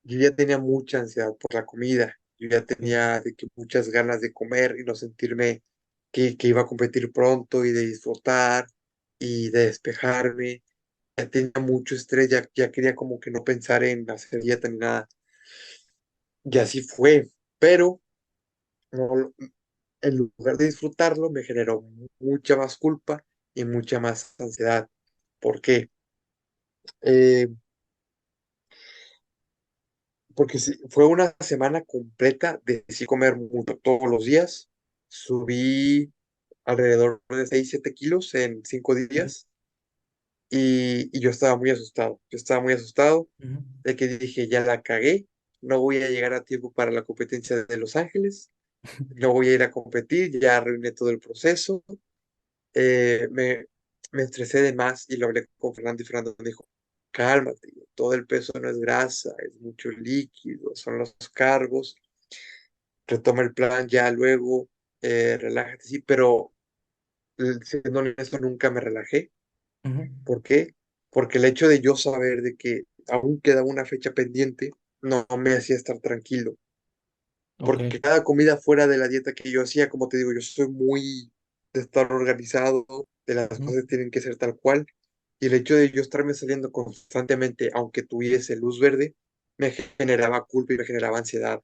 yo ya tenía mucha ansiedad por la comida. Yo ya ok, tenía de que muchas ganas de comer y no sentirme que iba a competir pronto y de disfrutar y de despejarme. Ya tenía mucho estrés, ya quería como que no pensar en hacer dieta ni nada. Y así fue, pero no, en lugar de disfrutarlo me generó mucha más culpa y mucha más ansiedad. ¿Por qué? Eh, porque fue una semana completa de sí comer mucho todos los días. Subí alrededor de 6 7 kilos en 5 días y yo estaba muy asustado. Yo estaba muy asustado ujú, de que dije, ya la cagué, no voy a llegar a tiempo para la competencia de Los Ángeles, no voy a ir a competir, ya arruiné todo el proceso. Eh, me, me estresé de más y lo hablé con Fernando y Fernando me dijo, cálmate, todo el peso no es grasa, es mucho líquido, son los cargos, retoma el plan ya luego, relájate, sí, pero siendo honesto nunca me relajé. ujú, ¿Por qué? Porque el hecho de yo saber de que aún queda una fecha pendiente no me hacía estar tranquilo. ok, Porque cada comida fuera de la dieta que yo hacía, como te digo, yo soy muy de estar organizado, de las ujú, cosas tienen que ser tal cual, y el hecho de yo estarme saliendo constantemente, aunque tuviese luz verde, me generaba culpa y me generaba ansiedad,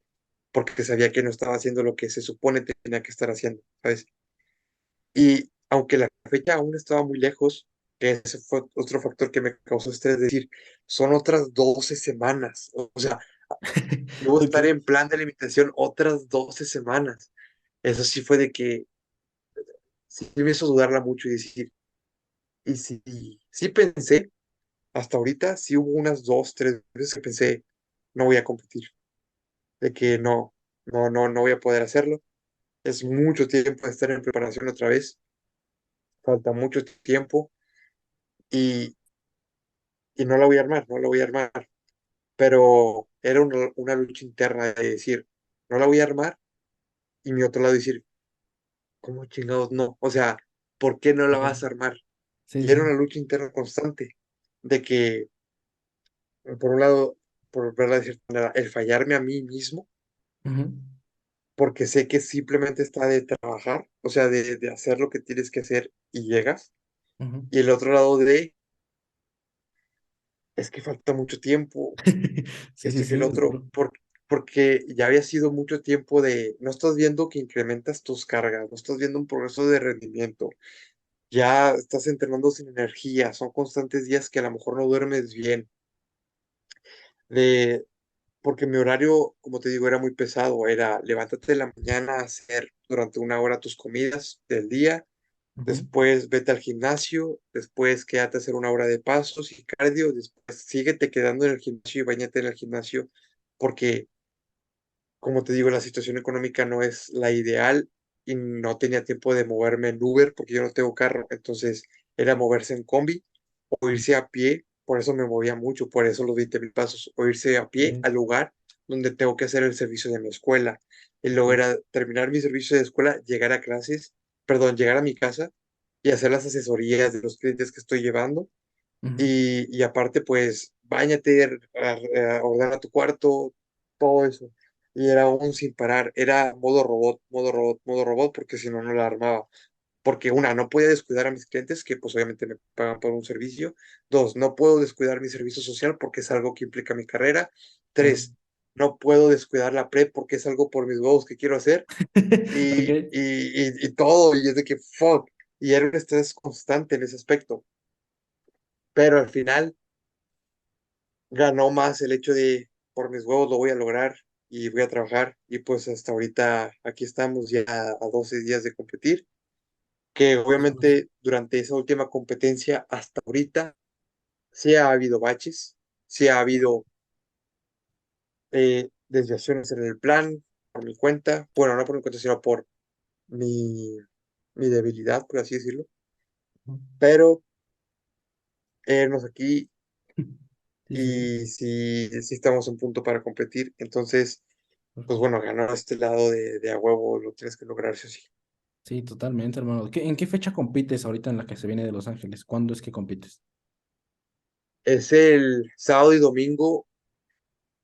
porque sabía que no estaba haciendo lo que se supone que tenía que estar haciendo, ¿sabes? Y aunque la fecha aún estaba muy lejos, que ese fue otro factor que me causó estrés, decir, son otras 12 semanas, o sea, debo ok, estar en plan de limitación otras 12 semanas. Eso sí fue de que sí me hizo dudarla mucho y decir, y sí pensé, hasta ahorita sí hubo unas 2, 3 veces que pensé, no voy a competir, de que no voy a poder hacerlo. Es mucho tiempo de estar en preparación otra vez, falta mucho tiempo y, y no la voy a armar, no la voy a armar. Pero era una lucha interna de decir, no la voy a armar y mi otro lado decir, ¿cómo chingados no? O sea, ¿por qué no la ok, vas a armar? sí, Y era sí, una lucha interna constante de que, por un lado, por verla de cierta manera, el fallarme a mí mismo, ujú, porque sé que simplemente está de trabajar, o sea, de hacer lo que tienes que hacer y llegas. ujú. Y el otro lado de, es que falta mucho tiempo, Sí, sí, esto y que el sí, es otro, duro. porque ya había sido mucho tiempo de, no estás viendo que incrementas tus cargas, no estás viendo un progreso de rendimiento, ya estás entrenando sin energía, son constantes días que a lo mejor no duermes bien, de, porque mi horario, como te digo, era muy pesado, era levántate de la mañana a hacer durante 1 hora tus comidas del día, Ujú, después vete al gimnasio, después quédate a hacer 1 hora de pasos y cardio, después síguete quedando en el gimnasio y bañate en el gimnasio, porque como te digo, la situación económica no es la ideal y no tenía tiempo de moverme en Uber porque yo no tengo carro. Entonces era moverse en combi o irse a pie. Por eso me movía mucho, por eso los 20,000 pasos. O irse a pie ok, al lugar donde tengo que hacer el servicio de mi escuela. Y luego era terminar mi servicio de escuela, llegar a clases, perdón, llegar a mi casa y hacer las asesorías de los clientes que estoy llevando. Ujú. Y aparte, pues, báñate, ordena tu cuarto, todo eso. Y era un sin parar, era modo robot, modo robot, modo robot, porque si no, no la armaba. Porque una, no podía descuidar a mis clientes, que pues obviamente me pagan por un servicio. Dos, no puedo descuidar mi servicio social porque es algo que implica mi carrera. Claro. Tres, no puedo descuidar la prep porque es algo por mis huevos que quiero hacer. Ok. Y todo, y es de que, fuck, y era un estrés constante en ese aspecto. Pero al final ganó más el hecho de, por mis huevos lo voy a lograr y voy a trabajar. Y pues hasta ahorita aquí estamos ya a 12 días de competir, que obviamente durante esa última competencia hasta ahorita sí ha habido baches, sí ha habido desviaciones en el plan por mi cuenta, bueno, no por mi cuenta, sino por mi, mi debilidad, por así decirlo. Pero nos aquí Sí, sí. y sí estamos a un punto para competir. Entonces, pues bueno, ganar este lado de a huevo lo tienes que lograr, sí o sí. Sí, totalmente, hermano. ¿En qué fecha compites ahorita en la que se viene de Los Ángeles? ¿Cuándo es que compites? Es el sábado y domingo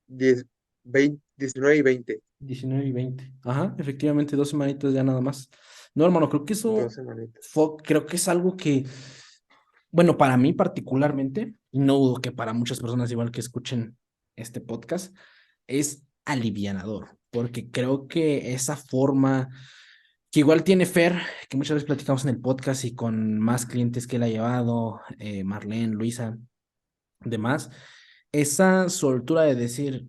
10, 20, 19 y 20, 19 y 20. Ajá, efectivamente, 2 semanitas ya nada más. No, hermano, creo que dos eso semanitas. creo que es algo que, bueno, para mí particularmente, y no dudo que para muchas personas igual que escuchen este podcast, es alivianador, porque creo que esa forma que igual tiene Fer, que muchas veces platicamos en el podcast y con más clientes que él ha llevado, Marlene, Luisa, demás, esa soltura de decir,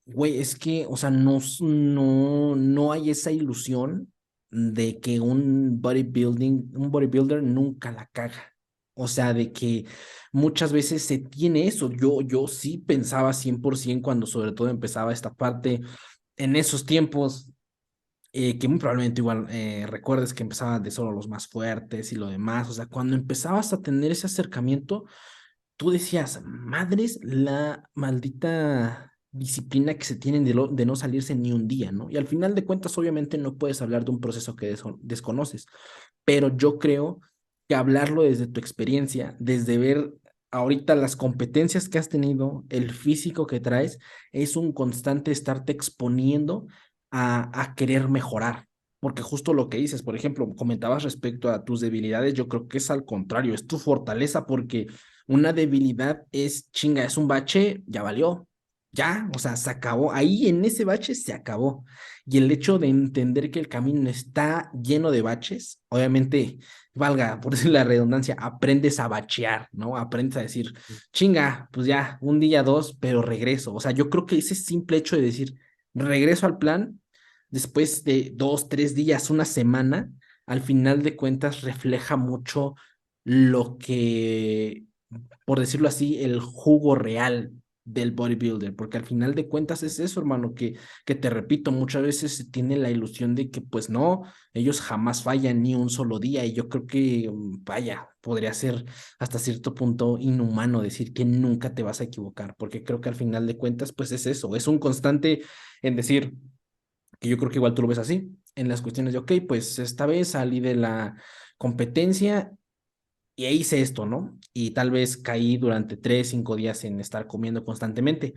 güey, es que, o sea, no hay esa ilusión de que un bodybuilder nunca la caga. O sea, de que muchas veces se tiene eso. Yo sí pensaba 100% cuando sobre todo empezaba esta parte en esos tiempos, que muy probablemente igual recuerdes que empezaban de solo los más fuertes y lo demás. O sea, cuando empezabas a tener ese acercamiento, tú decías, madres, la maldita disciplina que se tienen de no salirse ni un día, ¿no? Y al final de cuentas, obviamente no puedes hablar de un proceso que desconoces, pero yo creo que hablarlo desde tu experiencia, desde ver ahorita las competencias que has tenido, el físico que traes, es un constante estarte exponiendo a querer mejorar. Porque justo lo que dices, por ejemplo, comentabas respecto a tus debilidades, yo creo que es al contrario, es tu fortaleza, porque una debilidad es chinga, es un bache, ya valió, ya, o sea, se acabó. Ahí en ese bache se acabó. Y el hecho de entender que el camino está lleno de baches, obviamente, valga, por decir la redundancia, aprendes a bachear, ¿no? Aprendes a decir, chinga, pues ya, un día, dos, pero regreso. O sea, yo creo que ese simple hecho de decir, regreso al plan, después de 2, 3 días, una semana, al final de cuentas refleja mucho lo que, por decirlo así, el jugo real del bodybuilder, porque al final de cuentas es eso, hermano, que te repito, muchas veces se tiene la ilusión de que pues no, ellos jamás fallan ni un solo día y yo creo que, vaya, podría ser hasta cierto punto inhumano decir que nunca te vas a equivocar, porque creo que al final de cuentas pues es eso, es un constante en decir que yo creo que igual tú lo ves así, en las cuestiones de, ok, pues esta vez salí de la competencia y hice esto, ¿no? Y tal vez caí durante 3, 5 días en estar comiendo constantemente.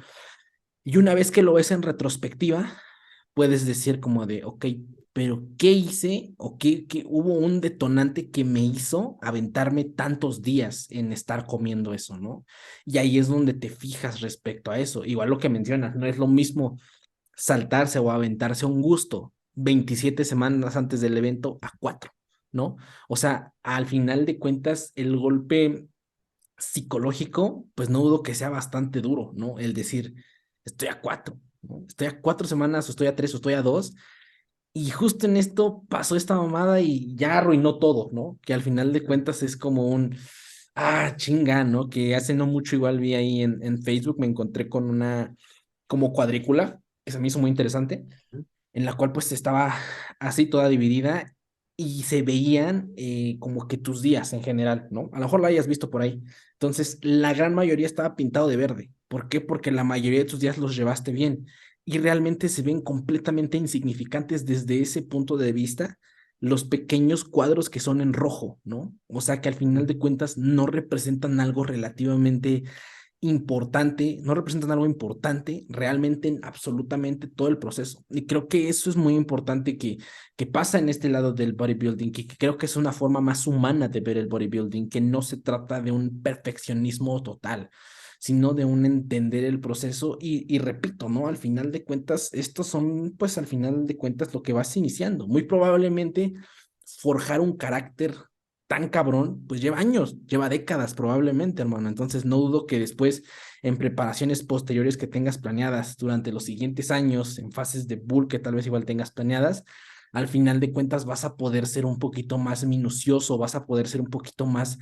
Y una vez que lo ves en retrospectiva, puedes decir como de, ok, pero ¿qué hice? ¿O qué hubo un detonante que me hizo aventarme tantos días en estar comiendo eso, ¿no? Y ahí es donde te fijas respecto a eso. Igual lo que mencionas, no es lo mismo saltarse o aventarse un gusto 27 semanas antes del evento a 4, ¿no? O sea, al final de cuentas, el golpe psicológico, pues no dudo que sea bastante duro, ¿no? El decir, estoy a 4, ¿no? Estoy a 4 semanas, o estoy a 3, o estoy a 2, y justo en esto pasó esta mamada y ya arruinó todo, ¿no? Que al final de cuentas es como chinga, ¿no? Que hace no mucho igual vi ahí en Facebook, me encontré con una como cuadrícula, que se me hizo muy interesante, en la cual pues estaba así toda dividida y se veían como que tus días en general, ¿no? A lo mejor la hayas visto por ahí. Entonces, la gran mayoría estaba pintado de verde. ¿Por qué? Porque la mayoría de tus días los llevaste bien. y realmente se ven completamente insignificantes desde ese punto de vista los pequeños cuadros que son en rojo, ¿no? O sea que al final de cuentas no representan algo relativamente importante, no representan algo importante realmente en absolutamente todo el proceso. Y creo que eso es muy importante que pasa en este lado del bodybuilding, que creo que es una forma más humana de ver el bodybuilding, que no se trata de un perfeccionismo total, sino de un entender el proceso y repito, ¿no? Al final de cuentas, estos son, pues al final de cuentas, lo que vas iniciando. Muy probablemente forjar un carácter tan cabrón, pues lleva años, lleva décadas probablemente, hermano. Entonces no dudo que después, en preparaciones posteriores que tengas planeadas durante los siguientes años, en fases de bull que tal vez igual tengas planeadas, al final de cuentas vas a poder ser un poquito más minucioso, vas a poder ser un poquito más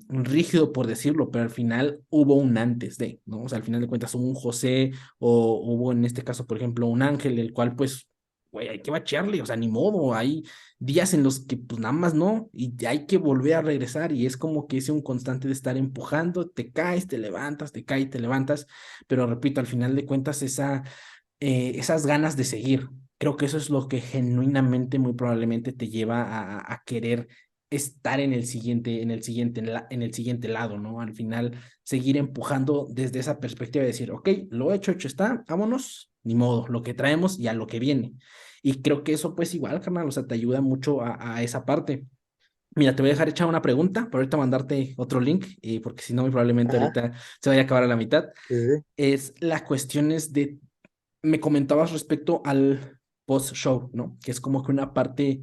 rígido, por decirlo, pero al final hubo un antes de, ¿no? O sea, al final de cuentas hubo un José o hubo en este caso, por ejemplo, un Ángel, el cual pues güey, hay que bachearle, o sea, ni modo, hay días en los que pues nada más no, y hay que volver a regresar, y es como que es un constante de estar empujando, te caes, te levantas, te caes, te levantas, pero repito, al final de cuentas, esas ganas de seguir, creo que eso es lo que genuinamente, muy probablemente te lleva a querer estar en el siguiente lado, ¿no? Al final, seguir empujando desde esa perspectiva de decir, ok, lo hecho está, vámonos, ni modo, lo que traemos y a lo que viene. Y creo que eso pues igual, carnal, o sea, te ayuda mucho a esa parte. Mira, te voy a dejar echar una pregunta, pero ahorita mandarte otro link, porque si no, muy probablemente Ajá, ahorita se vaya a acabar a la mitad. sí, sí. Es las cuestiones de, me comentabas respecto al post-show, ¿no? Que es como que una parte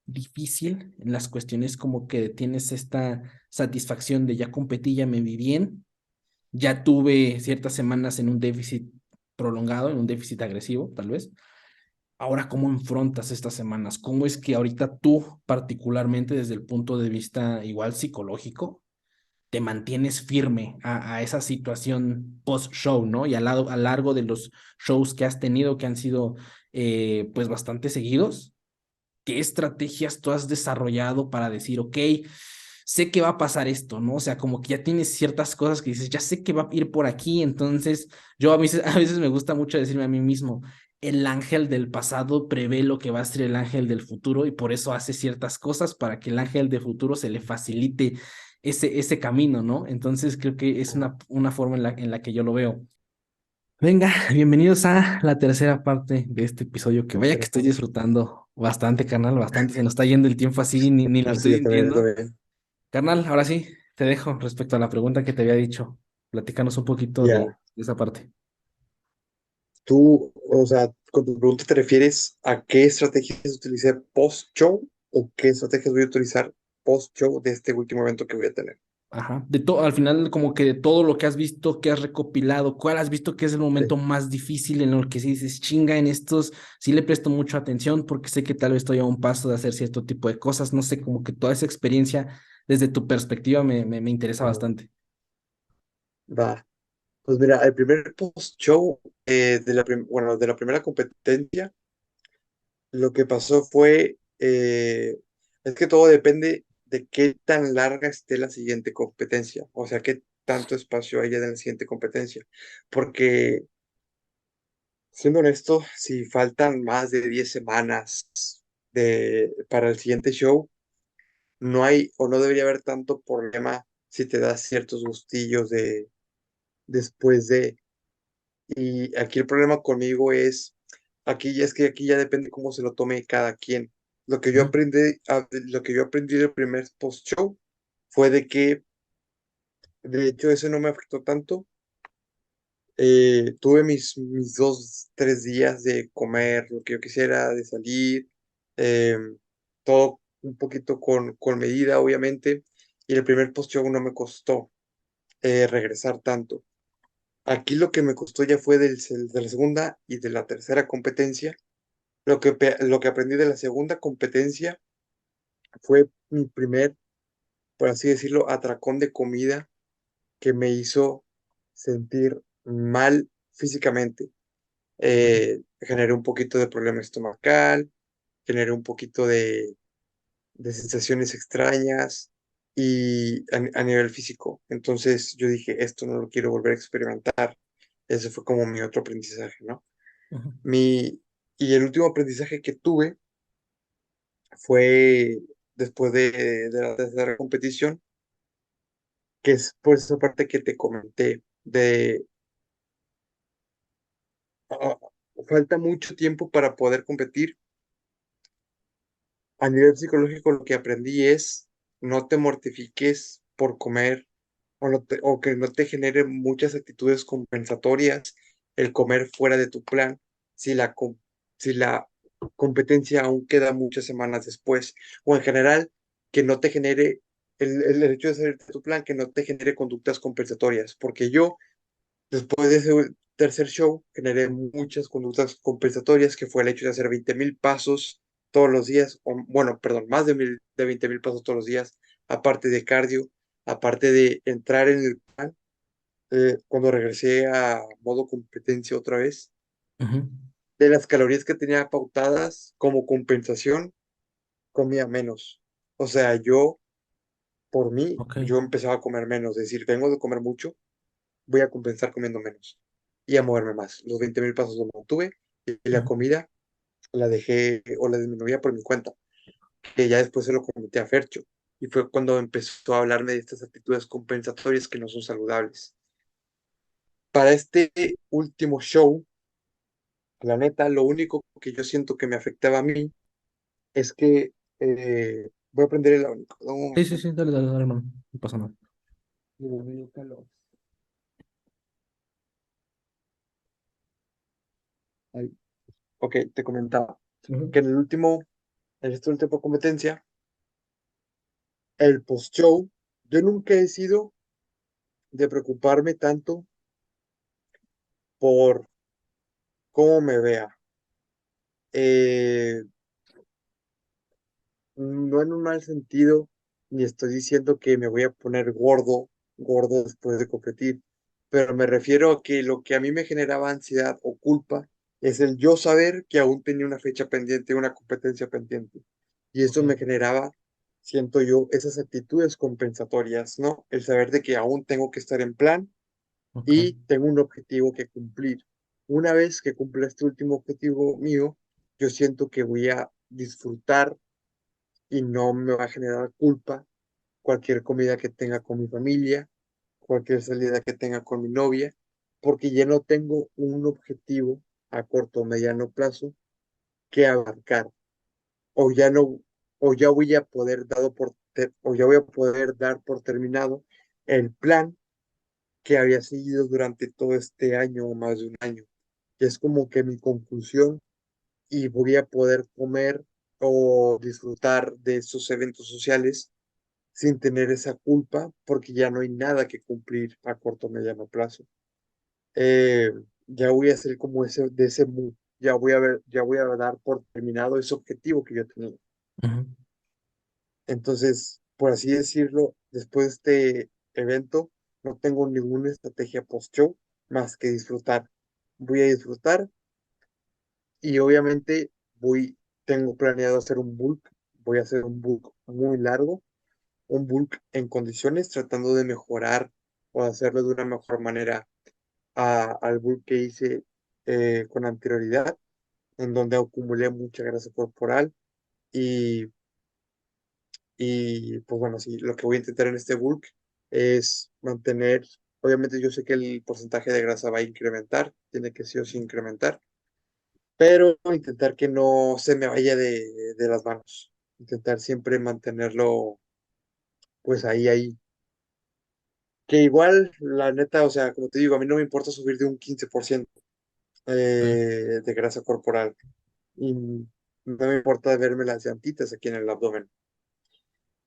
difícil en las cuestiones como que tienes esta satisfacción de ya competí, ya me vi bien, ya tuve ciertas semanas en un déficit prolongado, en un déficit agresivo, tal vez. Ahora, ¿cómo enfrentas estas semanas? ¿Cómo es que ahorita tú, particularmente desde el punto de vista igual psicológico, te mantienes firme a esa situación post-show, ¿no? Y a largo de los shows que has tenido, que han sido pues bastante seguidos, ¿qué estrategias tú has desarrollado para decir, ok, sé que va a pasar esto, ¿no? O sea, como que ya tienes ciertas cosas que dices, ya sé que va a ir por aquí, entonces yo a veces me gusta mucho decirme a mí mismo, el ángel del pasado prevé lo que va a ser el ángel del futuro y por eso hace ciertas cosas para que el ángel del futuro se le facilite ese camino, ¿no? Entonces creo que es Ajá. una forma en la que yo lo veo. Venga, bienvenidos a la tercera parte de este episodio, que vaya que Tercera estoy parte. disfrutando bastante, carnal, bastante. Se nos está yendo el tiempo así, ni lo No, sí, estoy yo sintiendo. también. Carnal, ahora sí, te dejo respecto a la pregunta que te había dicho. Platícanos un poquito Ya, de esa parte. tú, o sea, con tu pregunta te refieres a qué estrategias utilicé post-show o qué estrategias voy a utilizar post-show de este último evento que voy a tener. Ajá. De todo, al final, como que de todo lo que has visto, que has recopilado, ¿cuál has visto que es el momento Sí. más difícil en el que sí dices, chinga, en estos sí le presto mucha atención porque sé que tal vez estoy a un paso de hacer cierto tipo de cosas? No sé, como que toda esa experiencia desde tu perspectiva me interesa Ajá. bastante. Va. Pues mira, el primer post-show bueno, de la primera competencia, lo que pasó fue, es que todo depende de qué tan larga esté la siguiente competencia, o sea, qué tanto espacio haya en la siguiente competencia, porque siendo honesto, si faltan más de 10 semanas para el siguiente show, no hay o no debería haber tanto problema si te das ciertos gustillos después de. Y aquí el problema conmigo es que aquí ya depende cómo se lo tome cada quien. Ujú. Lo que yo aprendí del primer post-show fue de que, de hecho, eso no me afectó tanto. Tuve mis 2, 3 días de comer lo que yo quisiera, de salir, eh, todo un poquito con medida, obviamente. Y el primer post-show no me costó regresar tanto. Aquí lo que me costó ya fue de la segunda y de la tercera competencia. Lo que aprendí de la segunda competencia fue mi primer, por así decirlo, atracón de comida que me hizo sentir mal físicamente. Generé un poquito de problema estomacal, generé un poquito de sensaciones extrañas y a nivel físico. Entonces yo dije, esto no lo quiero volver a experimentar. Ese fue como mi otro aprendizaje, ¿no? Ujú. Mi, y el último aprendizaje que tuve fue después de la tercera competición, que es por esa parte que te comenté, de ah, falta mucho tiempo para poder competir. A nivel psicológico, lo que aprendí es no te mortifiques por comer o que no te genere muchas actitudes compensatorias el comer fuera de tu plan si si la competencia aún queda muchas semanas después. O en general, que no te genere el hecho de salir de tu plan, que no te genere conductas compensatorias. Porque yo, después de ese tercer show, generé muchas conductas compensatorias, que fue el hecho de hacer 20,000 pasos todos los días, o, bueno, perdón, más de 20,000 pasos todos los días, aparte de cardio, aparte de entrar en el plan, cuando regresé a modo competencia otra vez, Ujú. de las calorías que tenía pautadas como compensación, comía menos. O sea, yo, por mí, Ok. yo empezaba a comer menos, es decir, vengo de comer mucho, voy a compensar comiendo menos y a moverme más. Los 20,000 pasos los mantuve y la Ujú. comida la dejé o la disminuía por mi cuenta, que ya después se lo comenté a Fercho. Y fue cuando empezó a hablarme de estas actitudes compensatorias que no son saludables. Para este último show, la neta, lo único que yo siento que me afectaba a mí es que voy a prender el abanico. Dame un Sí, sí, momento. sí, dale, dale, dale, hermano. No pasa nada. Me dio calor. Ahí. Ok, te comentaba Ujú. que en esta última competencia, el post-show, yo nunca he sido de preocuparme tanto por cómo me vea. Eh, no en un mal sentido, ni estoy diciendo que me voy a poner gordo después de competir, pero me refiero a que lo que a mí me generaba ansiedad o culpa es el yo saber que aún tenía una fecha pendiente, una competencia pendiente. Y Ok, eso me generaba, siento yo, esas actitudes compensatorias, ¿no? El saber de que aún tengo que estar en plan ok. y tengo un objetivo que cumplir. Una vez que cumpla este último objetivo mío, yo siento que voy a disfrutar y no me va a generar culpa cualquier comida que tenga con mi familia, cualquier salida que tenga con mi novia, porque ya no tengo un objetivo a corto o mediano plazo que abarcar, o ya no, o ya voy a poder o ya voy a poder dar por terminado el plan que había seguido durante todo este año o más de un año. Y es como que mi conclusión y voy a poder comer o disfrutar de esos eventos sociales sin tener esa culpa porque ya no hay nada que cumplir a corto o mediano plazo. Eh, ya voy a hacer como de ese mood, ya voy a dar por terminado ese objetivo que yo tenía. Ujú. Entonces, por así decirlo, después de este evento, no tengo ninguna estrategia post-show más que disfrutar. Voy a disfrutar y obviamente tengo planeado hacer un bulk, voy a hacer un bulk muy largo, un bulk en condiciones, tratando de mejorar o hacerlo de una mejor manera al bulk que hice con anterioridad, en donde acumulé mucha grasa corporal y pues bueno, sí, lo que voy a intentar en este bulk es mantener, obviamente yo sé que el porcentaje de grasa va a incrementar, tiene que sí o sí incrementar, pero intentar que no se me vaya de las manos, intentar siempre mantenerlo pues ahí. Que igual, la neta, o sea, como te digo, a mí no me importa subir de un 15% de grasa corporal y no me importa verme las llantitas aquí en el abdomen.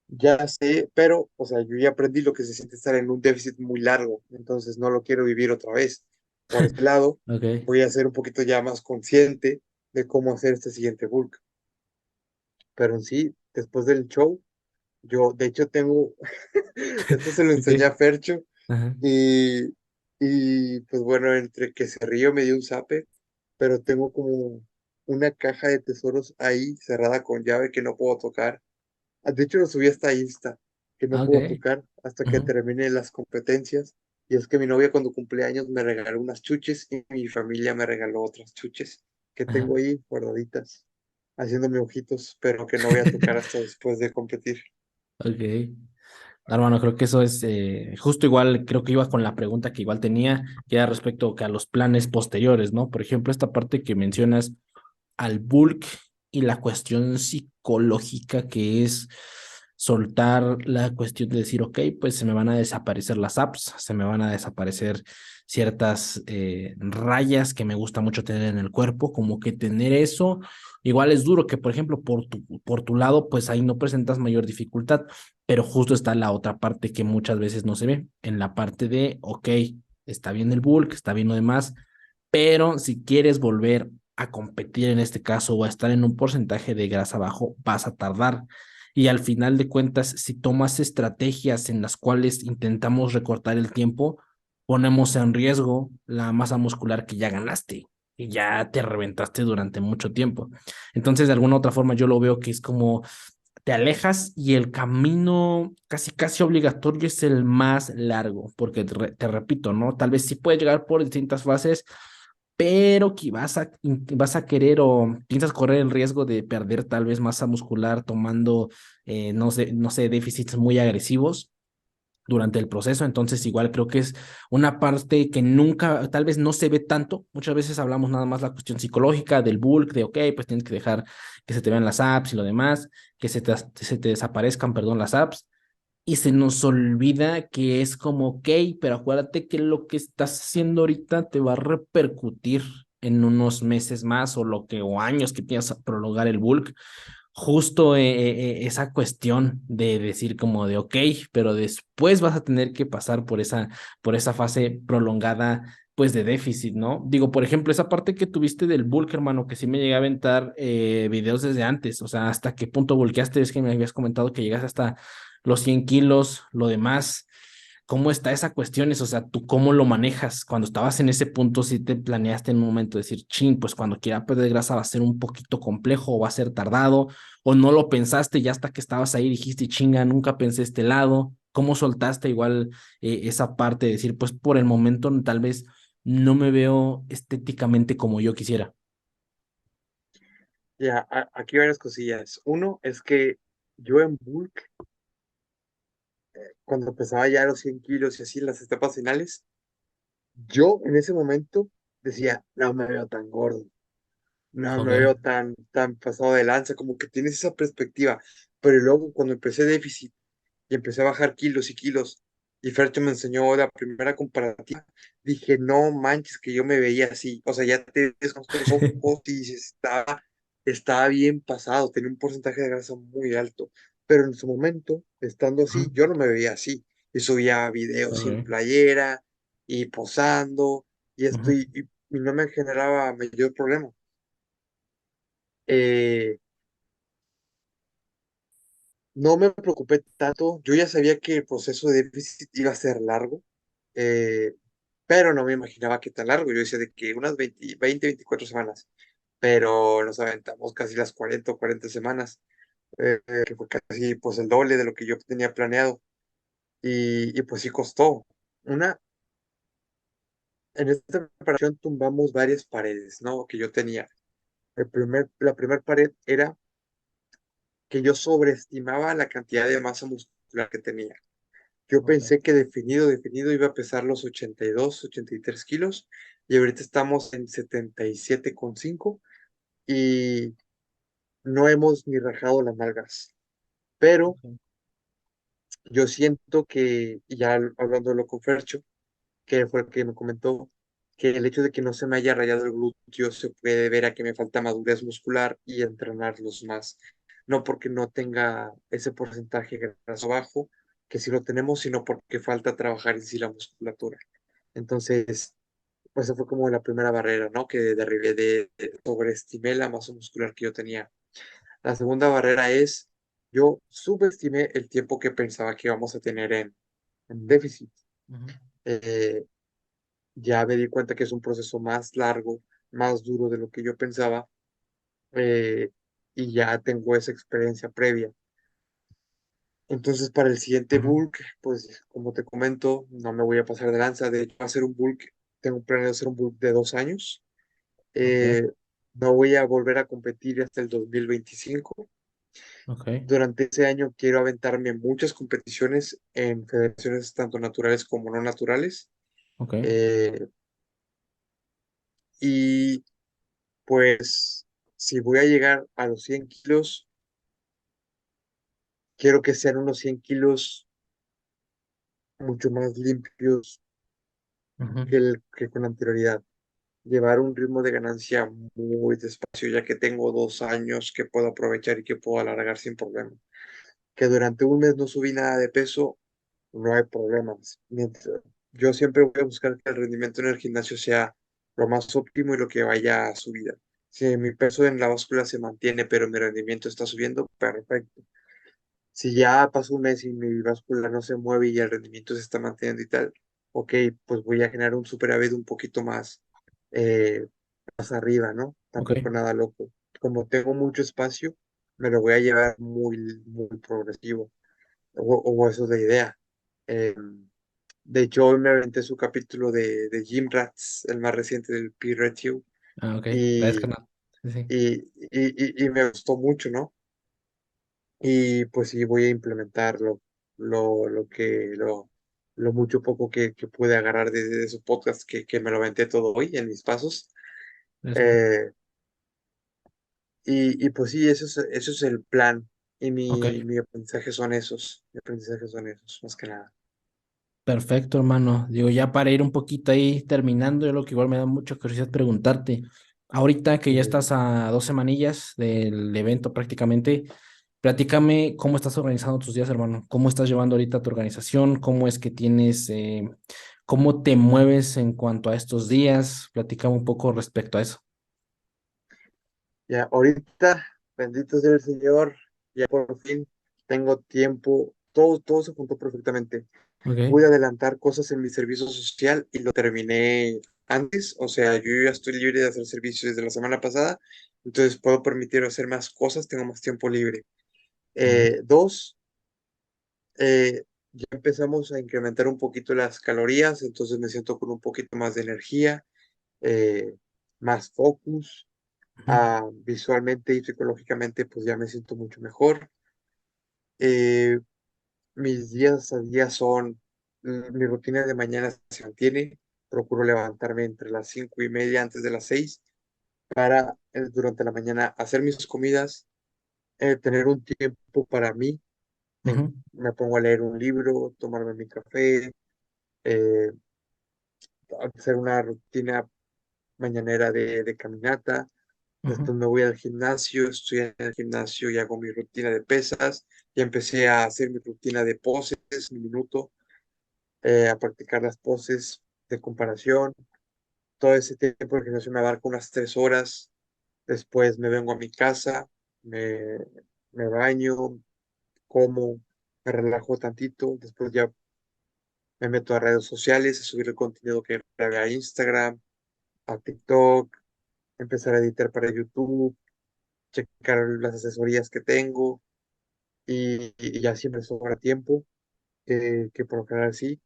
Ya sé, pero, o sea, yo ya aprendí lo que se siente estar en un déficit muy largo, entonces no lo quiero vivir otra vez. Por ese lado, Ok. voy a ser un poquito ya más consciente de cómo hacer este siguiente bulk. Pero en sí, después del show, yo, de hecho, esto se lo enseñé Ok. a Fercho Ajá. y, pues bueno, entre que se río me dio un zape, pero tengo como una caja de tesoros ahí cerrada con llave que no puedo tocar. De hecho, lo subí hasta Insta, que no Ah, ok. puedo tocar hasta que Ujú. termine las competencias. Y es que mi novia cuando cumple años me regaló unas chuches y mi familia me regaló otras chuches que Ajá. tengo ahí guardaditas, haciéndome ojitos, pero que no voy a tocar hasta después de competir. Ok. Hermano, creo que eso es justo igual, creo que iba con la pregunta que igual tenía, que era respecto que a los planes posteriores, ¿no? Por ejemplo, esta parte que mencionas al bulk y la cuestión psicológica que es soltar la cuestión de decir, ok, pues se me van a desaparecer las apps, se me van a desaparecer ciertas rayas que me gusta mucho tener en el cuerpo, como que tener eso, igual es duro que, por ejemplo, por tu lado, pues ahí no presentas mayor dificultad, pero justo está la otra parte que muchas veces no se ve, en la parte de, ok, está bien el bulk, está bien lo demás, pero si quieres volver a competir en este caso o a estar en un porcentaje de grasa bajo, vas a tardar. Y al final de cuentas, si tomas estrategias en las cuales intentamos recortar el tiempo, ponemos en riesgo la masa muscular que ya ganaste y ya te reventaste durante mucho tiempo. Entonces, de alguna otra forma, yo lo veo que es como te alejas y el camino casi casi obligatorio es el más largo, porque te repito, ¿no? Tal vez sí puedes llegar por distintas fases, pero que vas a querer o piensas correr el riesgo de perder tal vez masa muscular tomando, no sé, déficits muy agresivos durante el proceso. Entonces, igual creo que es una parte que nunca, tal vez no se ve tanto. Muchas veces hablamos nada más la cuestión psicológica del bulk, de, ok, pues tienes que dejar que se te vean las apps y lo demás, que se te desaparezcan, perdón, las apps. Y se nos olvida que es como, ok, pero acuérdate que lo que estás haciendo ahorita te va a repercutir en unos meses más o lo que, o años que piensas prolongar el bulk justo esa cuestión de decir como de, ok, pero después vas a tener que pasar por esa fase prolongada, pues de déficit, ¿no? Digo, por ejemplo, esa parte que tuviste del bulk, hermano, que sí me llegué a aventar videos desde antes, o sea, hasta qué punto bulkeaste, es que me habías comentado que llegas hasta los 100 kilos, lo demás. ¿Cómo está esa cuestión? O sea, ¿tú cómo lo manejas? Cuando estabas en ese punto, si te planeaste en un momento decir, chin, pues cuando quiera perder grasa va a ser un poquito complejo o va a ser tardado, o no lo pensaste ya hasta que estabas ahí dijiste, chinga, nunca pensé este lado. ¿Cómo soltaste igual esa parte de decir, pues por el momento tal vez no me veo estéticamente como yo quisiera? Ya, aquí hay varias cosillas. Uno es que yo en bulk, cuando pesaba ya los 100 kilos y así en las etapas finales, yo en ese momento decía, no me veo tan gordo, no Ok. me veo tan pasado de lanza, como que tienes esa perspectiva. Pero luego cuando empecé déficit y empecé a bajar kilos y kilos, y Fercho me enseñó la primera comparativa, dije, no manches, que yo me veía así. O sea, ya te ves con los ojos y dices, estaba bien pasado, tenía un porcentaje de grasa muy alto. Pero en su momento, estando así, Ujú. yo no me veía así. Y subía videos sin Ok. playera y posando, y esto, Ujú. y no me generaba mayor problema. Eh, no me preocupé tanto, yo ya sabía que el proceso de déficit iba a ser largo, eh, pero no me imaginaba que tan largo. Yo decía de que unas 24 semanas, pero nos aventamos casi las 40 o 40 semanas, que fue casi pues el doble de lo que yo tenía planeado. Y pues sí costó. En esta preparación tumbamos varias paredes, ¿no? Que yo tenía. La primera pared era que yo sobreestimaba la cantidad de masa muscular que tenía. Yo Ok. pensé que definido iba a pesar los 82, 83 kilos y ahorita estamos en 77,5 y no hemos ni rajado las nalgas. Pero Ok. yo siento que, y ya hablándolo con Fercho, que fue el que me comentó, que el hecho de que no se me haya rayado el glúteo se puede ver a que me falta madurez muscular y entrenarlos más. No porque no tenga ese porcentaje de grasa bajo, que sí lo tenemos, sino porque falta trabajar en sí la musculatura. Entonces, pues esa fue como la primera barrera, ¿no? Que derribé sobreestimé la masa muscular que yo tenía. La segunda barrera es, yo subestimé el tiempo que pensaba que íbamos a tener en déficit. Ujú. Eh, ya me di cuenta que es un proceso más largo, más duro de lo que yo pensaba, eh, y ya tengo esa experiencia previa. Entonces, para el siguiente Ujú. bulk, pues como te comento, no me voy a pasar de lanza. De hecho, hacer un bulk, tengo un plan de hacer un bulk de 2 años. Ok, Eh, no voy a volver a competir hasta el 2025. ok, Durante ese año quiero aventarme muchas competiciones en federaciones tanto naturales como no naturales. ok, Eh, y pues si voy a llegar a los 100 kilos, quiero que sean unos 100 kilos mucho más limpios ujú, que con anterioridad. Llevar un ritmo de ganancia muy despacio, ya que tengo 2 años que puedo aprovechar y que puedo alargar sin problema. Que durante un mes no subí nada de peso, no hay problemas. Yo siempre voy a buscar que el rendimiento en el gimnasio sea lo más óptimo y lo que vaya a subida. Si mi peso en la báscula se mantiene, pero mi rendimiento está subiendo, perfecto. Si ya pasó un mes y mi báscula no se mueve y el rendimiento se está manteniendo y tal, ok, pues voy a generar un superávit un poquito eh, más arriba, ¿no? ok, Tampoco nada loco. Como tengo mucho espacio, me lo voy a llevar muy progresivo. O eso es la idea. Eh, de hecho, hoy me aventé su capítulo de Gym Rats, el más reciente del Peer Review, ah, ok, gracias, y, carnal. Sí, sí, y me gustó mucho, ¿no? Y pues sí, voy a implementarlo, lo mucho poco que pude agarrar de su podcast, que me lo aventé todo hoy en mis pasos. gracias, hermano. Eh, y pues sí, eso es el plan. Y Ok. mi aprendizaje son esos. Mi aprendizaje son esos, más que nada. Perfecto, hermano. Digo, ya para ir un poquito ahí terminando, yo lo que igual me da mucha curiosidad preguntarte. Ahorita que ya Dime, dime. estás a 2 semanillas del evento prácticamente, platícame cómo estás organizando tus días, hermano. ¿Cómo estás llevando ahorita tu organización? ¿Cómo es que tienes, cómo te mueves en cuanto a estos días? Platícame un poco respecto a eso. Ya, ahorita, bendito sea el Señor, ya por fin tengo tiempo. Todo se juntó perfectamente. Ok. Pude adelantar cosas en mi servicio social y lo terminé antes. O sea, yo ya estoy libre de hacer servicios desde la semana pasada, entonces puedo permitir hacer más cosas, tengo más tiempo libre. Ujú, Dos, ya empezamos a incrementar un poquito las calorías, entonces me siento con un poquito más de energía, eh, más focus. ujú, Visualmente y psicológicamente, pues ya me siento mucho mejor. Eh, mis días a día son, mi rutina de mañana se mantiene, procuro levantarme entre las 5:30 antes de las 6 para durante la mañana hacer mis comidas, tener un tiempo para mí, ujú, me pongo a leer un libro, tomarme mi café, eh, hacer una rutina mañanera de caminata. ujú, Después me voy al gimnasio, estoy en el gimnasio y hago mi rutina de pesas. Ya empecé a hacer mi rutina de poses, mi minuto, a practicar las poses de comparación. Todo ese tiempo el gimnasio me abarca unas 3 horas. Después me vengo a mi casa, me, me baño, como, me relajo tantito. Después ya me meto a redes sociales a subir el contenido que grabé a Instagram, a TikTok, empezar a editar para YouTube, checar las asesorías que tengo y ya siempre sobra tiempo, que por lo general sí,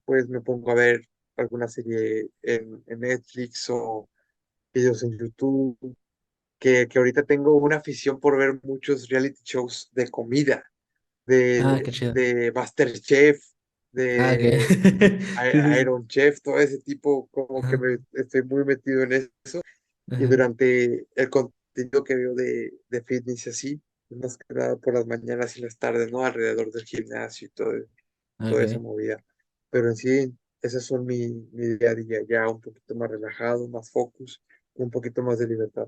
pues me pongo a ver alguna serie en Netflix o videos en YouTube, que ahorita tengo una afición por ver muchos reality shows de comida, ah, qué chido. de MasterChef, Ah, ok. de Sí, sí, sí. Iron Chef, todo ese tipo, como que Ajá, me estoy muy metido en eso. Y ajá, durante el contenido que veo de fitness y así, más que nada por las mañanas y las tardes, ¿no? Alrededor del gimnasio y toda esa ok. movida. Pero en sí, esos son mi día a día, ya un poquito más relajado, más focus, un poquito más de libertad.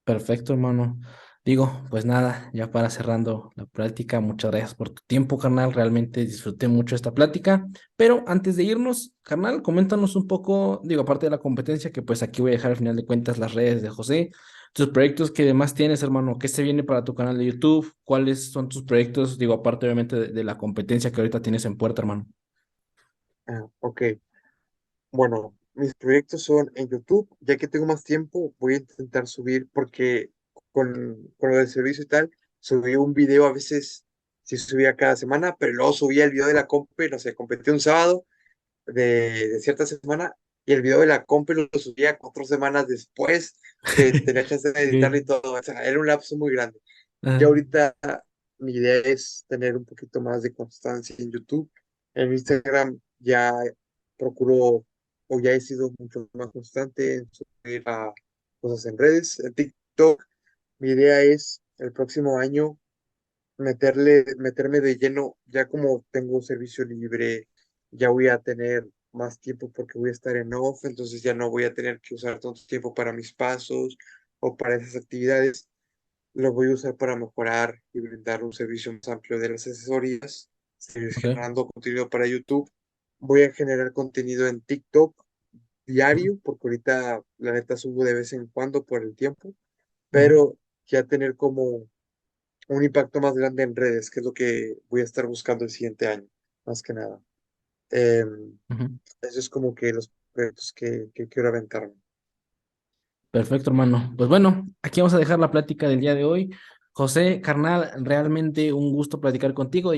Perfecto, hermano. Digo, pues nada, ya para cerrando la plática, muchas gracias por tu tiempo, carnal. Realmente disfruté mucho esta plática. Pero antes de irnos, carnal, coméntanos un poco, digo, aparte de la competencia, que pues aquí voy a dejar al final de cuentas las redes de José, tus proyectos que demás tienes, hermano. ¿Qué se viene para tu canal de YouTube? ¿Cuáles son tus proyectos? Digo, aparte obviamente de la competencia que ahorita tienes en puerta, hermano. Ok. Bueno, mis proyectos son en YouTube, ya que tengo más tiempo, voy a intentar subir porque con lo del servicio y tal, subía un video a veces, sí subía cada semana, pero luego subía el video de la comp, no sé, competí un sábado de cierta semana y el video de la comp lo subía 4 semanas después que tenía chance de editarlo y Ok. todo. O sea, era un lapso muy grande. Ya Ah, ahorita mi idea es tener un poquito más de constancia en YouTube. En Instagram ya procuro o ya he sido mucho más constante en subir a cosas en redes. En TikTok, mi idea es el próximo año meterme de lleno, ya como tengo servicio libre, ya voy a tener más tiempo porque voy a estar en off, entonces ya no voy a tener que usar tanto tiempo para mis pasos o para esas actividades. Lo voy a usar para mejorar y brindar un servicio más amplio de las asesorías, seguir ok. generando contenido para YouTube. Voy a generar contenido en TikTok Ujú, diario, porque ahorita la neta subo de vez en cuando por el tiempo, ujú, pero ya tener como un impacto más grande en redes, que es lo que voy a estar buscando el siguiente año, más que nada. ujú. Eso es como que los proyectos que quiero aventarme. Perfecto, hermano. Pues bueno, aquí vamos a dejar la plática del día de hoy. José, carnal, realmente un gusto platicar contigo.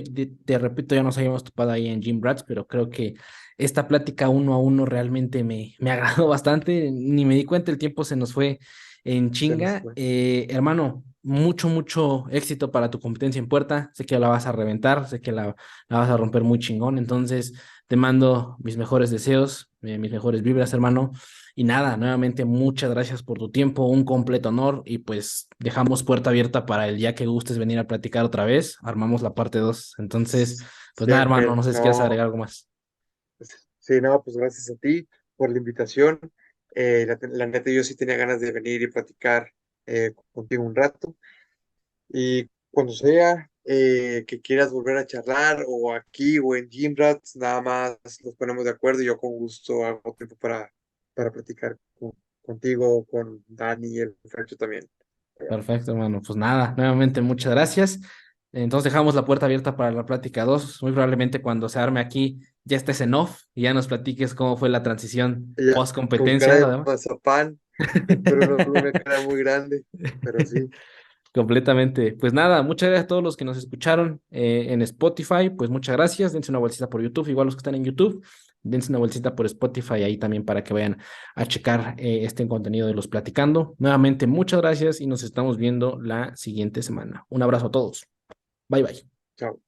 Te repito, ya nos habíamos topado ahí en Gym Rats, pero creo que esta plática uno a uno realmente me agradó bastante. Ni me di cuenta, el tiempo se nos fue en Se nos chinga. fue. Hermano, mucho éxito para tu competencia en puerta. Sé que la vas a reventar, sé que la vas a romper muy chingón. Entonces, te mando mis mejores deseos, mis mejores vibras, hermano. Y nada, nuevamente muchas gracias por tu tiempo, un completo honor y pues dejamos puerta abierta para el día que gustes venir a platicar otra vez, armamos la parte 2. Entonces, pues nada, hermano, Siempre, no sé si quieres no. agregar algo más. Sí, no, pues gracias a ti por la invitación. La neta, yo sí tenía ganas de venir y platicar contigo un rato. Y cuando sea que quieras volver a charlar, o aquí o en Gymrats, nada más nos ponemos de acuerdo y yo con gusto hago tiempo para platicar contigo, con Dani y el Fercho también. Perfecto, hermano. Pues nada, nuevamente muchas gracias. Entonces dejamos la puerta abierta para la plática 2. Muy probablemente cuando se arme aquí ya estés en off y ya nos platiques cómo fue la transición Ella post con cara competencia, de además. mazapán, espero no con una cara muy grande, pero sí. Completamente. Pues nada, muchas gracias a todos los que nos escucharon en Spotify. Pues muchas gracias. Dense una vueltita por YouTube, igual los que están en YouTube. Dense una vueltita por Spotify ahí también para que vayan a checar este contenido de los platicando. Nuevamente, muchas gracias y nos estamos viendo la siguiente semana. Un abrazo a todos. Bye bye. Chao.